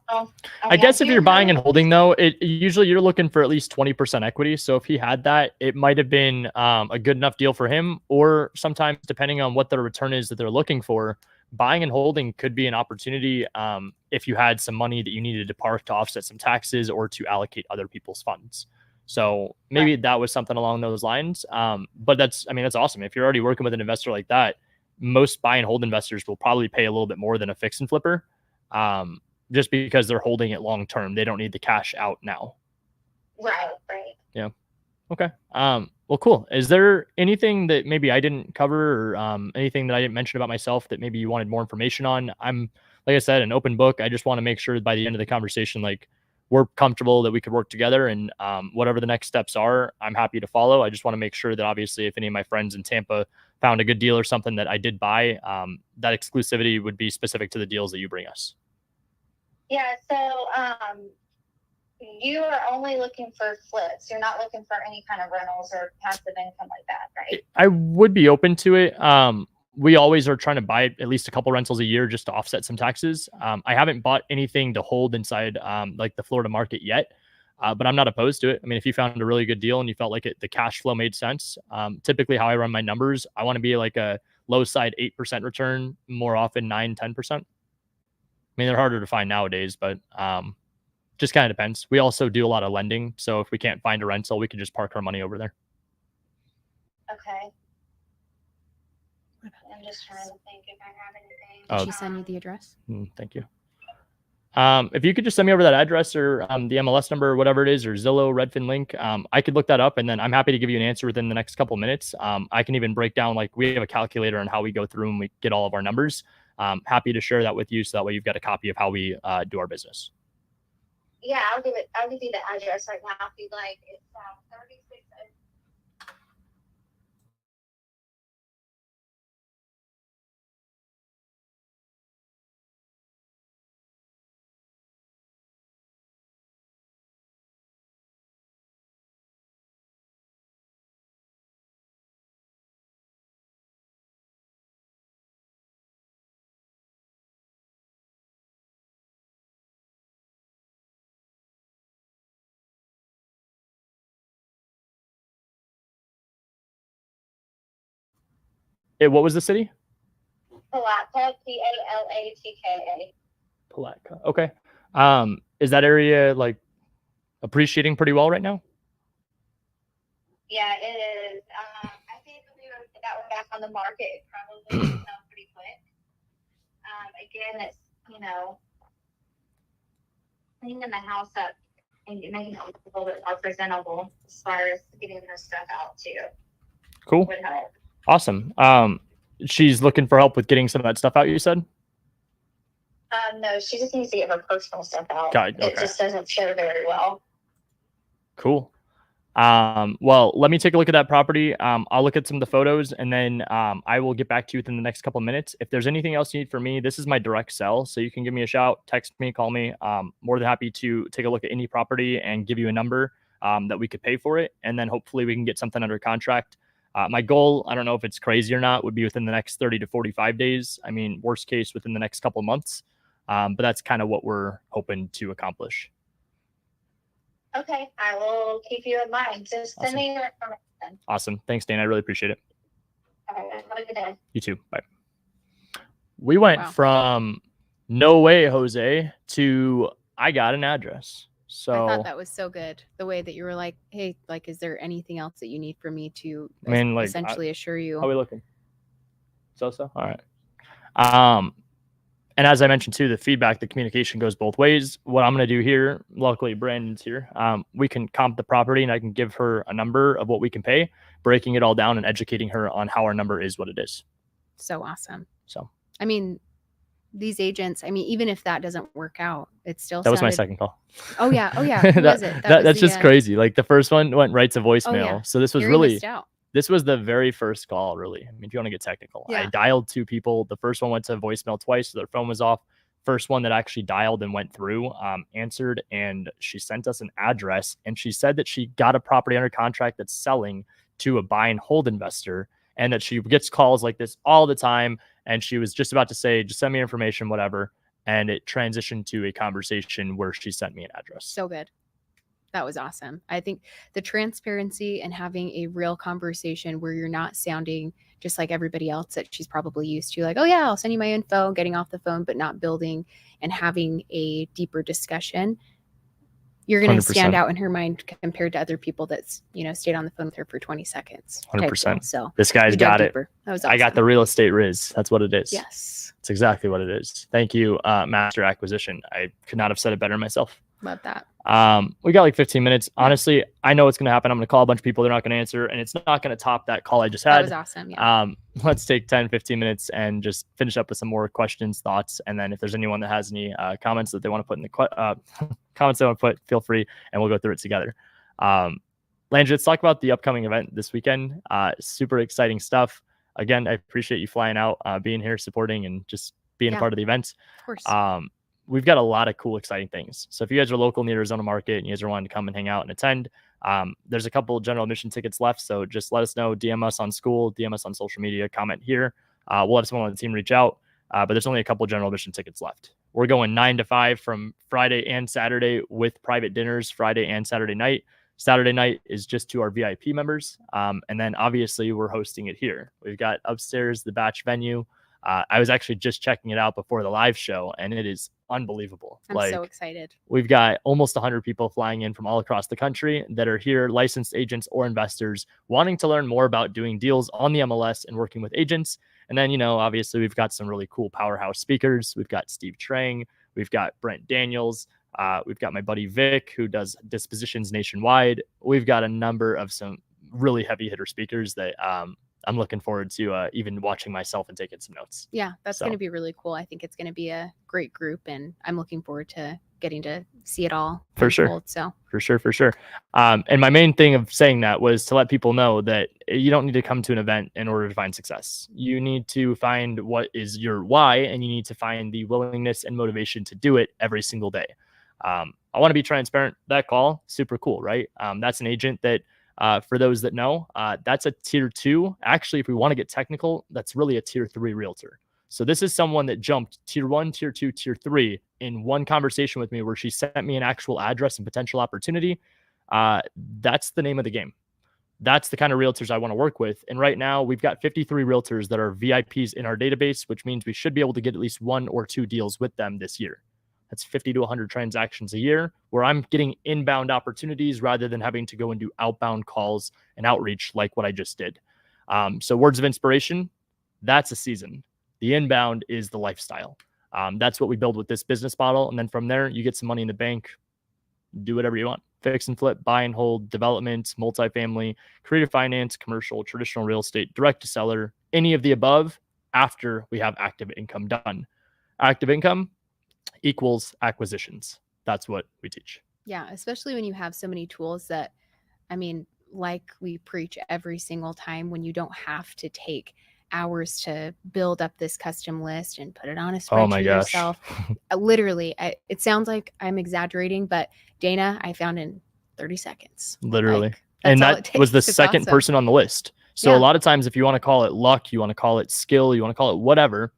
I guess if you're buying and holding though, usually you're looking for at least 20% equity. So if he had that, it might have been a good enough deal for him, or sometimes depending on what the return is that they're looking for, buying and holding could be an opportunity if you had some money that you needed to park to offset some taxes or to allocate other people's funds. So maybe that was something along those lines. But that's awesome. If you're already working with an investor like that, most buy and hold investors will probably pay a little bit more than a fix and flipper, just because they're holding it long term. They don't need the cash out now. Right. Yeah. Okay. Well, cool. Is there anything that maybe I didn't cover, or anything that I didn't mention about myself that maybe you wanted more information on? I'm, like I said, an open book. I just want to make sure by the end of the conversation, like, we're comfortable that we could work together, and whatever the next steps are, I'm happy to follow. I just want to make sure that obviously if any of my friends in Tampa found a good deal or something that I did buy, that exclusivity would be specific to the deals that you bring us. Yeah. So, you are only looking for flips. You're not looking for any kind of rentals or passive income like that, right? I would be open to it. We always are trying to buy at least a couple rentals a year just to offset some taxes. I haven't bought anything to hold inside like the Florida market yet, but I'm not opposed to it. I mean, if you found a really good deal and you felt like the cash flow made sense, typically how I run my numbers, I want to be like a low side 8% return, more often 9-10%. I mean, they're harder to find nowadays, but just kind of depends. We also do a lot of lending, so if we can't find a rental, we can just park our money over there. Okay. I'm just trying to think if I have anything. Did she send you the address? Thank you. If you could just send me over that address or the MLS number or whatever it is, or Zillow, Redfin link, I could look that up, and then I'm happy to give you an answer within the next couple of minutes. I can even break down, like, we have a calculator on how we go through and we get all of our numbers. Happy to share that with you, so that way you've got a copy of how we do our business. Yeah, I'll give you the address right now if you'd like. It's 36. What was the city? Palatka, Palatka. Palatka. Okay. Is that area like appreciating pretty well right now? Yeah, it is. I think if we were to put that one back on the market, it probably would sell pretty quick. Again, it's, cleaning the house up and making it a little bit more presentable as far as getting the stuff out too. Cool. Would help. Awesome. She's looking for help with getting some of that stuff out, you said? No, she just needs to get her personal stuff out. Got it. Okay. It just doesn't show very well. Cool. Well, let me take a look at that property. I'll look at some of the photos, and then I will get back to you within the next couple of minutes. If there's anything else you need from me, this is my direct cell, so you can give me a shout, text me, call me. More than happy to take a look at any property and give you a number that we could pay for it, and then hopefully we can get something under contract. My goal, I don't know if it's crazy or not, would be within the next 30 to 45 days. I mean, worst case, within the next couple of months. But that's kind of what we're hoping to accomplish. Okay, I will keep you in mind. Just send me your information. Awesome. Thanks, Dana. I really appreciate it. All right, have a good day. You too. Bye. We went from no way, Jose, to I got an address. So I thought that was so good. The way that you were like, hey, like, is there anything else that you need from me to essentially assure you? How are we looking? So? All right. And as I mentioned too, the feedback, the communication goes both ways. What I'm going to do here, luckily Brandon's here, we can comp the property and I can give her a number of what we can pay, breaking it all down and educating her on how our number is what it is. So awesome. So, I mean, these agents, I mean, even if that doesn't work out, it's still that was my second call. Oh yeah. Who was it? That's just crazy. Like the first one went right to voicemail. Oh, yeah. So this was this was the very first call, really. I mean, if you want to get technical, I dialed 2 people. The first one went to voicemail twice, so their phone was off. First one that actually dialed and went through, answered, and she sent us an address, and she said that she got a property under contract that's selling to a buy and hold investor, and that she gets calls like this all the time. And she was just about to say, just send me information, whatever. And it transitioned to a conversation where she sent me an address. So good. That was awesome. I think the transparency and having a real conversation where you're not sounding just like everybody else that she's probably used to, like, oh yeah, I'll send you my info, getting off the phone, but not building and having a deeper discussion. You're going to stand out in her mind compared to other people that's, stayed on the phone with her for 20 seconds. 100%. So this guy's got it. That was awesome. I got the real estate riz. That's what it is. Yes. It's exactly what it is. Thank you, Master Acquisition. I could not have said it better myself. Love that. We got like 15 minutes. Honestly, I know what's going to happen. I'm going to call a bunch of people. They're not going to answer, and it's not going to top that call I just had. That was awesome. Yeah. Let's take 10, 15 minutes and just finish up with some more questions, thoughts. And then if there's anyone that has any comments that they want to put in the comments they want to put, feel free, and we'll go through it together. Landry, let's talk about the upcoming event this weekend. Super exciting stuff. Again, I appreciate you flying out, being here, supporting, and just being a part of the event. Of course. We've got a lot of cool, exciting things. So if you guys are local in the Arizona market and you guys are wanting to come and hang out and attend, there's a couple general admission tickets left. So just let us know, DM us on school, DM us on social media, comment here. We'll have someone on the team reach out, but there's only a couple general admission tickets left. We're going 9 to 5 from Friday and Saturday with private dinners Friday and Saturday night. Saturday night is just to our VIP members. And then obviously we're hosting it here. We've got upstairs, the Batch venue. I was actually just checking it out before the live show, and it is unbelievable. I'm so excited. We've got almost 100 people flying in from all across the country that are here, licensed agents or investors wanting to learn more about doing deals on the MLS and working with agents. And then, obviously we've got some really cool powerhouse speakers. We've got Steve Trang. We've got Brent Daniels. We've got my buddy Vic, who does dispositions nationwide. We've got a number of some really heavy hitter speakers that I'm looking forward to even watching myself and taking some notes. Yeah, that's going to be really cool. I think it's going to be a great group, and I'm looking forward to getting to see it all. For sure. For sure. And my main thing of saying that was to let people know that you don't need to come to an event in order to find success. You need to find what is your why, and you need to find the willingness and motivation to do it every single day. I want to be transparent. That call, super cool, right? That's an agent that, for those that know, that's a tier 2. Actually, if we want to get technical, that's really a tier 3 realtor. So this is someone that jumped tier 1, tier 2, tier 3 in one conversation with me where she sent me an actual address and potential opportunity. That's the name of the game. That's the kind of realtors I want to work with. And right now we've got 53 realtors that are VIPs in our database, which means we should be able to get at least 1 or 2 deals with them this year. That's 50 to 100 transactions a year where I'm getting inbound opportunities rather than having to go and do outbound calls and outreach like what I just did. So words of inspiration, that's a season. The inbound is the lifestyle. That's what we build with this business model. And then from there, you get some money in the bank, do whatever you want. Fix and flip, buy and hold, development, multifamily, creative finance, commercial, traditional real estate, direct to seller, any of the above after we have active income done. Active income equals acquisitions. That's what we teach. Yeah, especially when you have so many tools that, like we preach every single time, when you don't have to take hours to build up this custom list and put it on a spreadsheet yourself. Literally, it sounds like I'm exaggerating, but Dana, I found in 30 seconds. Literally. And that was the second person on the list. So a lot of times, if you want to call it luck, you want to call it skill, you want to call it whatever,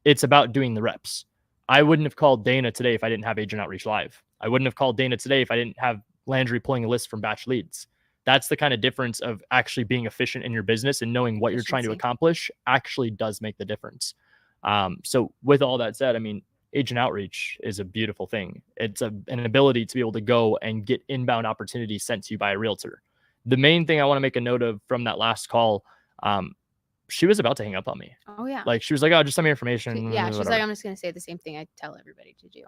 it's about doing the reps. I wouldn't have called Dana today if I didn't have Agent Outreach Live. I wouldn't have called Dana today if I didn't have Landry pulling a list from batch leads. That's the kind of difference of actually being efficient in your business and knowing what you're trying to accomplish actually does make the difference. So with all that said, agent outreach is a beautiful thing. It's an ability to be able to go and get inbound opportunities sent to you by a realtor. The main thing I want to make a note of from that last call, she was about to hang up on me. Oh yeah. Like she was like, oh, just send me information. Yeah. She's like, I'm just going to say the same thing I tell everybody to do.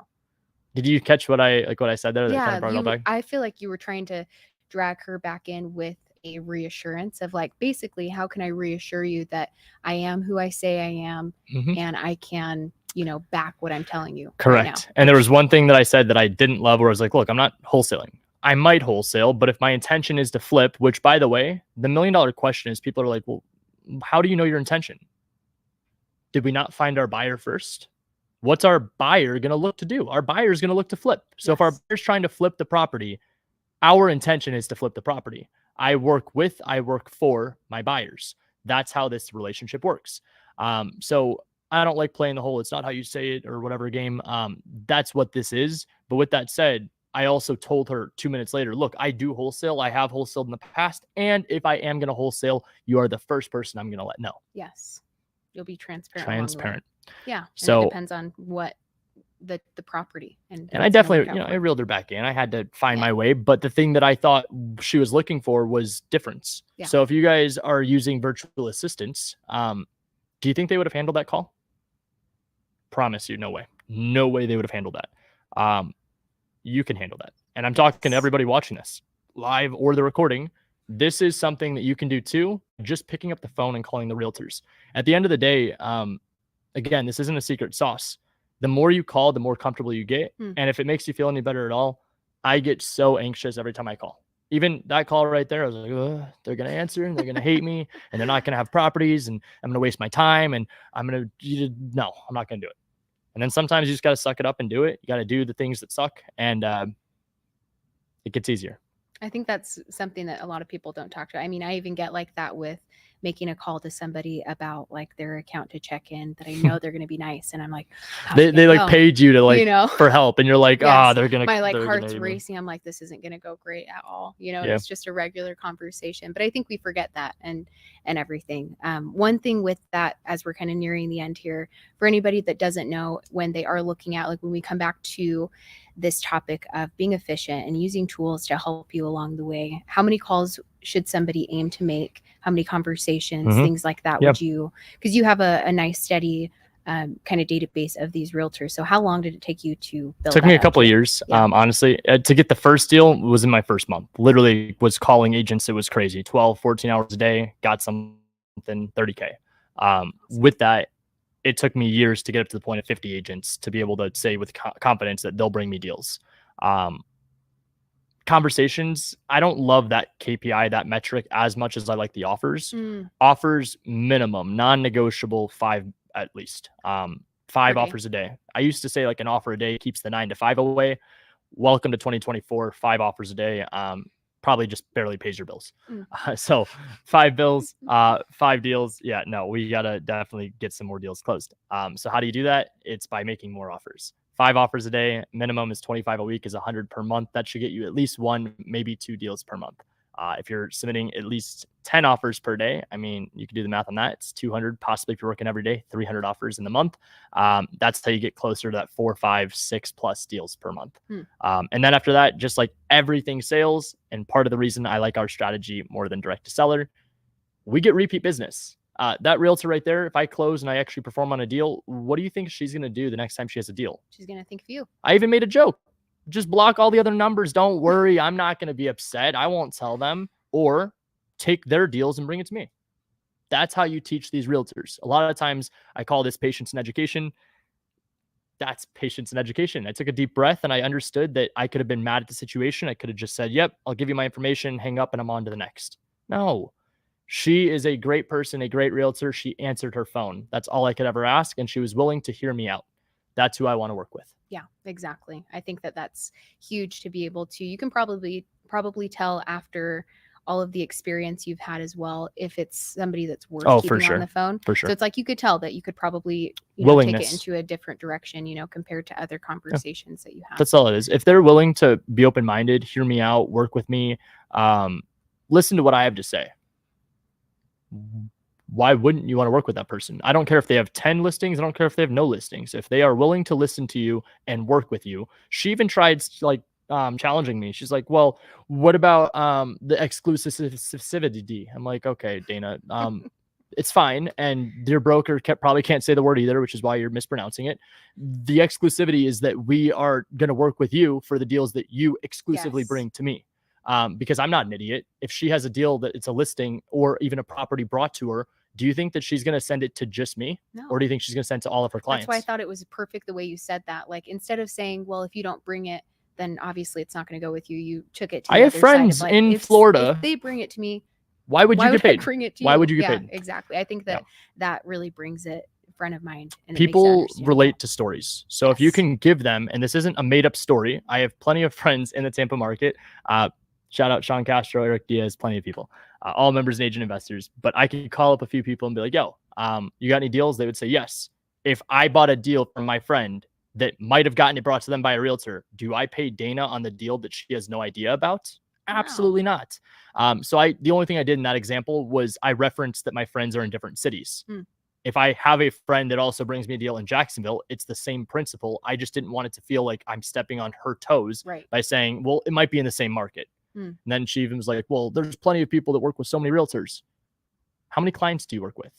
Did you catch what I said there? Yeah. I feel like you were trying to drag her back in with a reassurance of like, basically, how can I reassure you that I am who I say I am and I can, back what I'm telling you. Correct. Right now. And there was one thing that I said that I didn't love where I was like, look, I'm not wholesaling. I might wholesale, but if my intention is to flip, which by the way, the $1 million question is people are like, well, how do you know your intention? Did we not find our buyer first? What's our buyer going to look to do? Our buyer is going to look to flip. So if our buyer's trying to flip the property, our intention is to flip the property. I work for my buyers. That's how this relationship works. So I don't like playing the whole, it's not how you say it or whatever game. That's what this is. But with that said, I also told her 2 minutes later, look, I do wholesale. I have wholesaled in the past. And if I am going to wholesale, you are the first person I'm going to let know. Yes. You'll be transparent. Transparent. Yeah. So and it depends on what the property. And I definitely, I reeled her back in. I had to find my way. But the thing that I thought she was looking for was difference. Yeah. So if you guys are using virtual assistants, do you think they would have handled that call? Promise you, no way. No way they would have handled that. You can handle that. And I'm talking to everybody watching this, live or the recording. This is something that you can do too. Just picking up the phone and calling the realtors. At the end of the day, again, this isn't a secret sauce. The more you call, the more comfortable you get. And if it makes you feel any better at all, I get so anxious every time I call. Even that call right there, I was like, they're going to answer and they're going to hate me and they're not going to have properties and I'm going to waste my time and I'm not going to do it. And then sometimes you just got to suck it up and do it. You got to do the things that suck and it gets easier. I think that's something that a lot of people don't talk to. I mean, I even get like that with making a call to somebody about like their account to check in that I know they're going to be nice. And I'm like, they like paid you to like, for help. And you're like, they're going to, my like heart's racing. I'm like, this isn't going to go great at all. It's just a regular conversation, but I think we forget that and everything. One thing with that, as we're kind of nearing the end here, for anybody that doesn't know, when they are looking at, like when we come back to this topic of being efficient and using tools to help you along the way, how many calls should somebody aim to make? How many conversations, things like that would you, because you have a nice steady kind of database of these realtors. So how long did it take you to build? It took me a couple of years. Honestly, to get the first deal was in my first month. Literally was calling agents. It was crazy. 12, 14 hours a day, got something 30K. With that, it took me years to get up to the point of 50 agents to be able to say with confidence that they'll bring me deals. Conversations, I don't love that KPI, that metric as much as I like the offers. Offers minimum, non-negotiable 5 at least. 5 offers a day. I used to say like an offer a day keeps the 9 to 5 away. Welcome to 2024, 5 offers a day. Probably just barely pays your bills. So 5 bills, 5 deals. Yeah, no, we got to definitely get some more deals closed. So how do you do that? It's by making more offers. 5 offers a day, minimum is 25 a week, is 100 per month. That should get you at least 1, maybe 2 deals per month. If you're submitting at least 10 offers per day, I mean, you can do the math on that. It's 200, possibly if you're working every day, 300 offers in the month. That's how you get closer to that 4, 5, 6 plus deals per month. And then after that, just like everything sales, and part of the reason I like our strategy more than direct to seller, we get repeat business. That realtor right there, if I close and I actually perform on a deal, what do you think she's going to do the next time she has a deal? She's going to think of you. I even made a joke. Just block all the other numbers. Don't worry. I'm not going to be upset. I won't tell them, or take their deals and bring it to me. That's how you teach these realtors. A lot of times I call this patience and education. That's patience and education. I took a deep breath and I understood that I could have been mad at the situation. I could have just said, yep, I'll give you my information, hang up, and I'm on to the next. No, she is a great person, a great realtor. She answered her phone. That's all I could ever ask. And she was willing to hear me out. That's who I want to work with. Yeah, exactly. I think that that's huge to be able to, you can probably tell after all of the experience you've had as well, if it's somebody that's worth keeping on the phone. For sure. So it's like, you could tell that you could probably take it into a different direction, compared to other conversations that you have. That's all it is. If they're willing to be open-minded, hear me out, work with me, listen to what I have to say, why wouldn't you want to work with that person? I don't care if they have 10 listings. I don't care if they have no listings. If they are willing to listen to you and work with you. She even tried like challenging me. She's like, well, what about the exclusivity? I'm like, okay, Dana, it's fine. And your broker probably can't say the word either, which is why you're mispronouncing it. The exclusivity is that we are going to work with you for the deals that you exclusively bring to me. Because I'm not an idiot. If she has a deal that it's a listing or even a property brought to her, do you think that she's going to send it to just me? No. Or do you think she's going to send it to all of her clients? That's why I thought it was perfect the way you said that. Like, instead of saying, well, if you don't bring it, then obviously it's not going to go with you. You took it to I have friends in Florida. If they bring it to me, why would you get paid? Bring it to why would you get paid? Exactly. I think that really brings it front of mind. And people relate to stories. So if you can give them, and this isn't a made up story, I have plenty of friends in the Tampa market. Shout out Sean Castro, Eric Diaz, plenty of people, all members and agent investors. But I could call up a few people and be like, yo, you got any deals? They would say yes. If I bought a deal from my friend that might have gotten it brought to them by a realtor. Do I pay Dana on the deal that she has no idea about? Absolutely not. So the only thing I did in that example was I referenced that my friends are in different cities. If I have a friend that also brings me a deal in Jacksonville, it's the same principle. I just didn't want it to feel like I'm stepping on her toes by saying, well, it might be in the same market. And then she even was like, well, there's plenty of people that work with so many realtors. How many clients do you work with?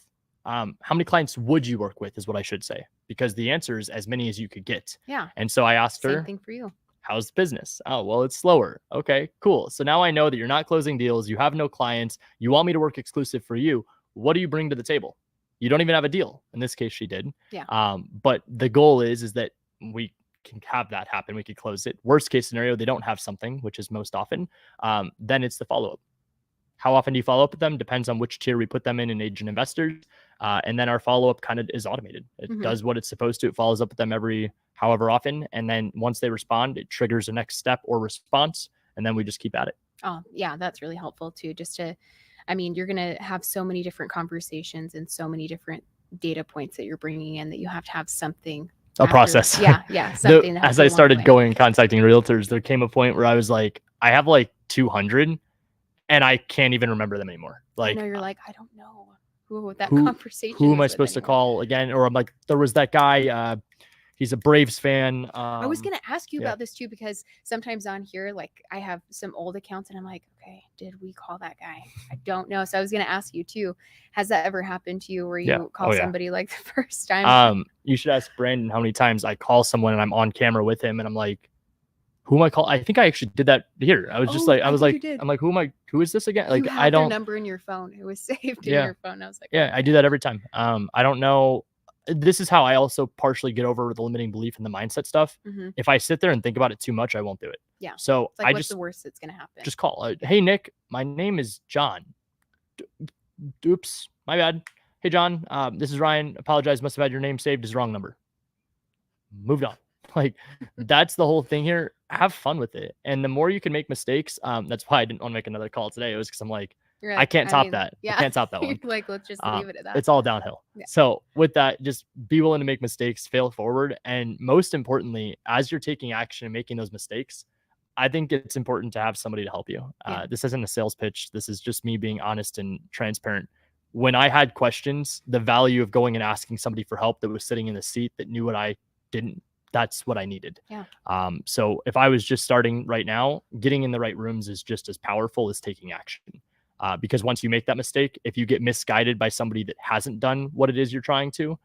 How many clients would you work with is what I should say, because the answer is as many as you could get. Yeah. And so I asked her, same thing for you. How's business? Oh, well, it's slower. Okay, cool. So now I know that you're not closing deals. You have no clients. You want me to work exclusive for you. What do you bring to the table? You don't even have a deal. In this case, she did. Yeah. But the goal is that we can have that happen. We could close it. Worst case scenario, they don't have something, which is most often. Then it's the follow-up. How often do you follow up with them? Depends on which tier we put them in agent investors. And then our follow-up kind of is automated. It does what it's supposed to. It follows up with them every however often. And then once they respond, it triggers a next step or response. And then we just keep at it. Oh, yeah, that's really helpful too. You're going to have so many different conversations and so many different data points that you're bringing in that you have to have something. A process. Yeah. Something as I started going and contacting realtors, there came a point where I was like, I have like 200 and I can't even remember them anymore. Like, you're like, I don't know who conversation. Who am I supposed to call again? Or I'm like, there was that guy, he's a Braves fan. I was going to ask you about this too, because sometimes on here, like I have some old accounts and I'm like, okay, did we call that guy? I don't know. So I was going to ask you too. Has that ever happened to you where you call somebody like the first time? You should ask Brandon how many times I call someone and I'm on camera with him and I'm like, who am I calling? I think I actually did that here. I was just like, I'm like, who is this again? Like, I don't. Their number in your phone. It was saved in your phone. I was like, I do that every time. I don't know. This is how I also partially get over the limiting belief in the mindset stuff. If I sit there and think about it too much, I won't do it. Yeah. So it's like, what's the worst that's going to happen? Just call. Hey, Nick, my name is John. Oops, my bad. Hey, John, this is Ryan. Apologize. Must have had your name saved as the wrong number. Moved on. Like, that's the whole thing here. Have fun with it. And the more you can make mistakes, that's why I didn't want to make another call today. It was because I'm like, I can't top that. Yeah. I can't top that one. Like, let's just leave it at that. It's all downhill. Yeah. So with that, just be willing to make mistakes, fail forward. And most importantly, as you're taking action and making those mistakes, I think it's important to have somebody to help you. This isn't a sales pitch. This is just me being honest and transparent. When I had questions, the value of going and asking somebody for help that was sitting in the seat that knew what I didn't, that's what I needed. Yeah. So if I was just starting right now, getting in the right rooms is just as powerful as taking action. Because once you make that mistake, if you get misguided by somebody that hasn't done what it is you're trying to,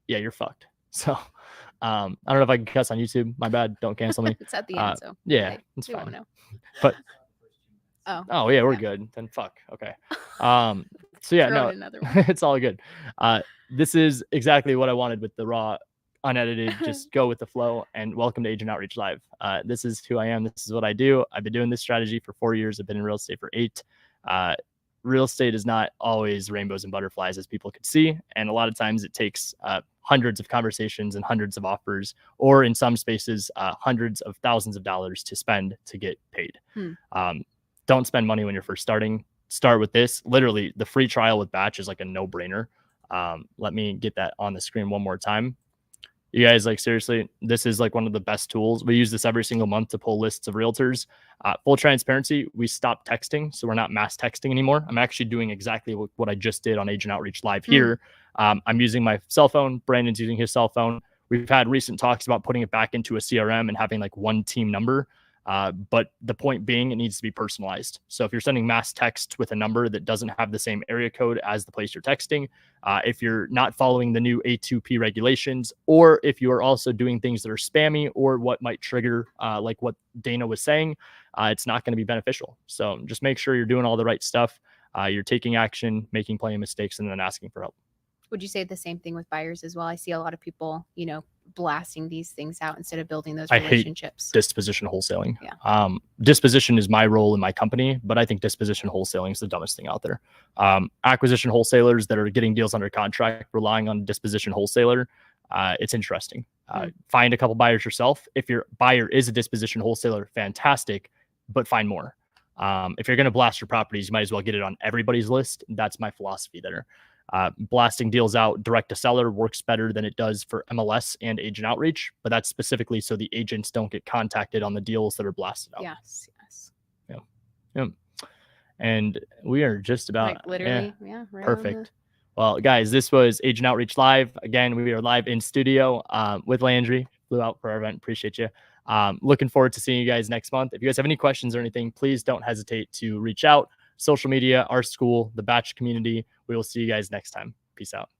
you're fucked. So I don't know if I can cuss on YouTube. My bad. Don't cancel me. It's at the end, so it's fine. Know. But we're good. Good. Then fuck. Okay. So no, it's all good. This is exactly what I wanted with the raw, unedited, just go with the flow. And welcome to Agent Outreach Live. This is who I am. This is what I do. I've been doing this strategy for 4 years. I've been in real estate for 8. Real estate is not always rainbows and butterflies, as people could see. And a lot of times it takes hundreds of conversations and hundreds of offers, or in some spaces, hundreds of thousands of dollars to spend to get paid. Don't spend money when you're first starting. Start with this. Literally, the free trial with Batch is like a no-brainer. Let me get that on the screen one more time. You guys, like, seriously, this is like one of the best tools. We use this every single month to pull lists of realtors. Full transparency, we stopped texting, so we're not mass texting anymore. I'm actually doing exactly what I just did on Agent Outreach Live here. I'm using my cell phone. Brandon's using his cell phone. We've had recent talks about putting it back into a CRM and having like one team number. But the point being, it needs to be personalized. So if you're sending mass text with a number that doesn't have the same area code as the place you're texting, if you're not following the new A2P regulations, or if you are also doing things that are spammy or what might trigger, like what Dana was saying, it's not going to be beneficial. So just make sure you're doing all the right stuff. You're taking action, making plenty of mistakes, and then asking for help. Would you say the same thing with buyers as well? I see a lot of people, blasting these things out instead of building those relationships. I hate disposition wholesaling. Yeah. Disposition is my role in my company, but I think disposition wholesaling is the dumbest thing out there. Acquisition wholesalers that are getting deals under contract, relying on disposition wholesaler. It's interesting. Find a couple buyers yourself. If your buyer is a disposition wholesaler, fantastic, but find more. If you're going to blast your properties, you might as well get it on everybody's list. That's my philosophy there. blasting deals out direct to seller works better than it does for MLS and agent outreach, but that's specifically so the agents don't get contacted on the deals that are blasted out. Yes. Yeah. And we are just about like literally, right perfect. Well, guys, this was Agent Outreach Live. Again, we are live in studio with Landry. Flew out for our event. Appreciate you. Looking forward to seeing you guys next month. If you guys have any questions or anything, please don't hesitate to reach out. Social media, our school, the Batch community. We will see you guys next time. Peace out.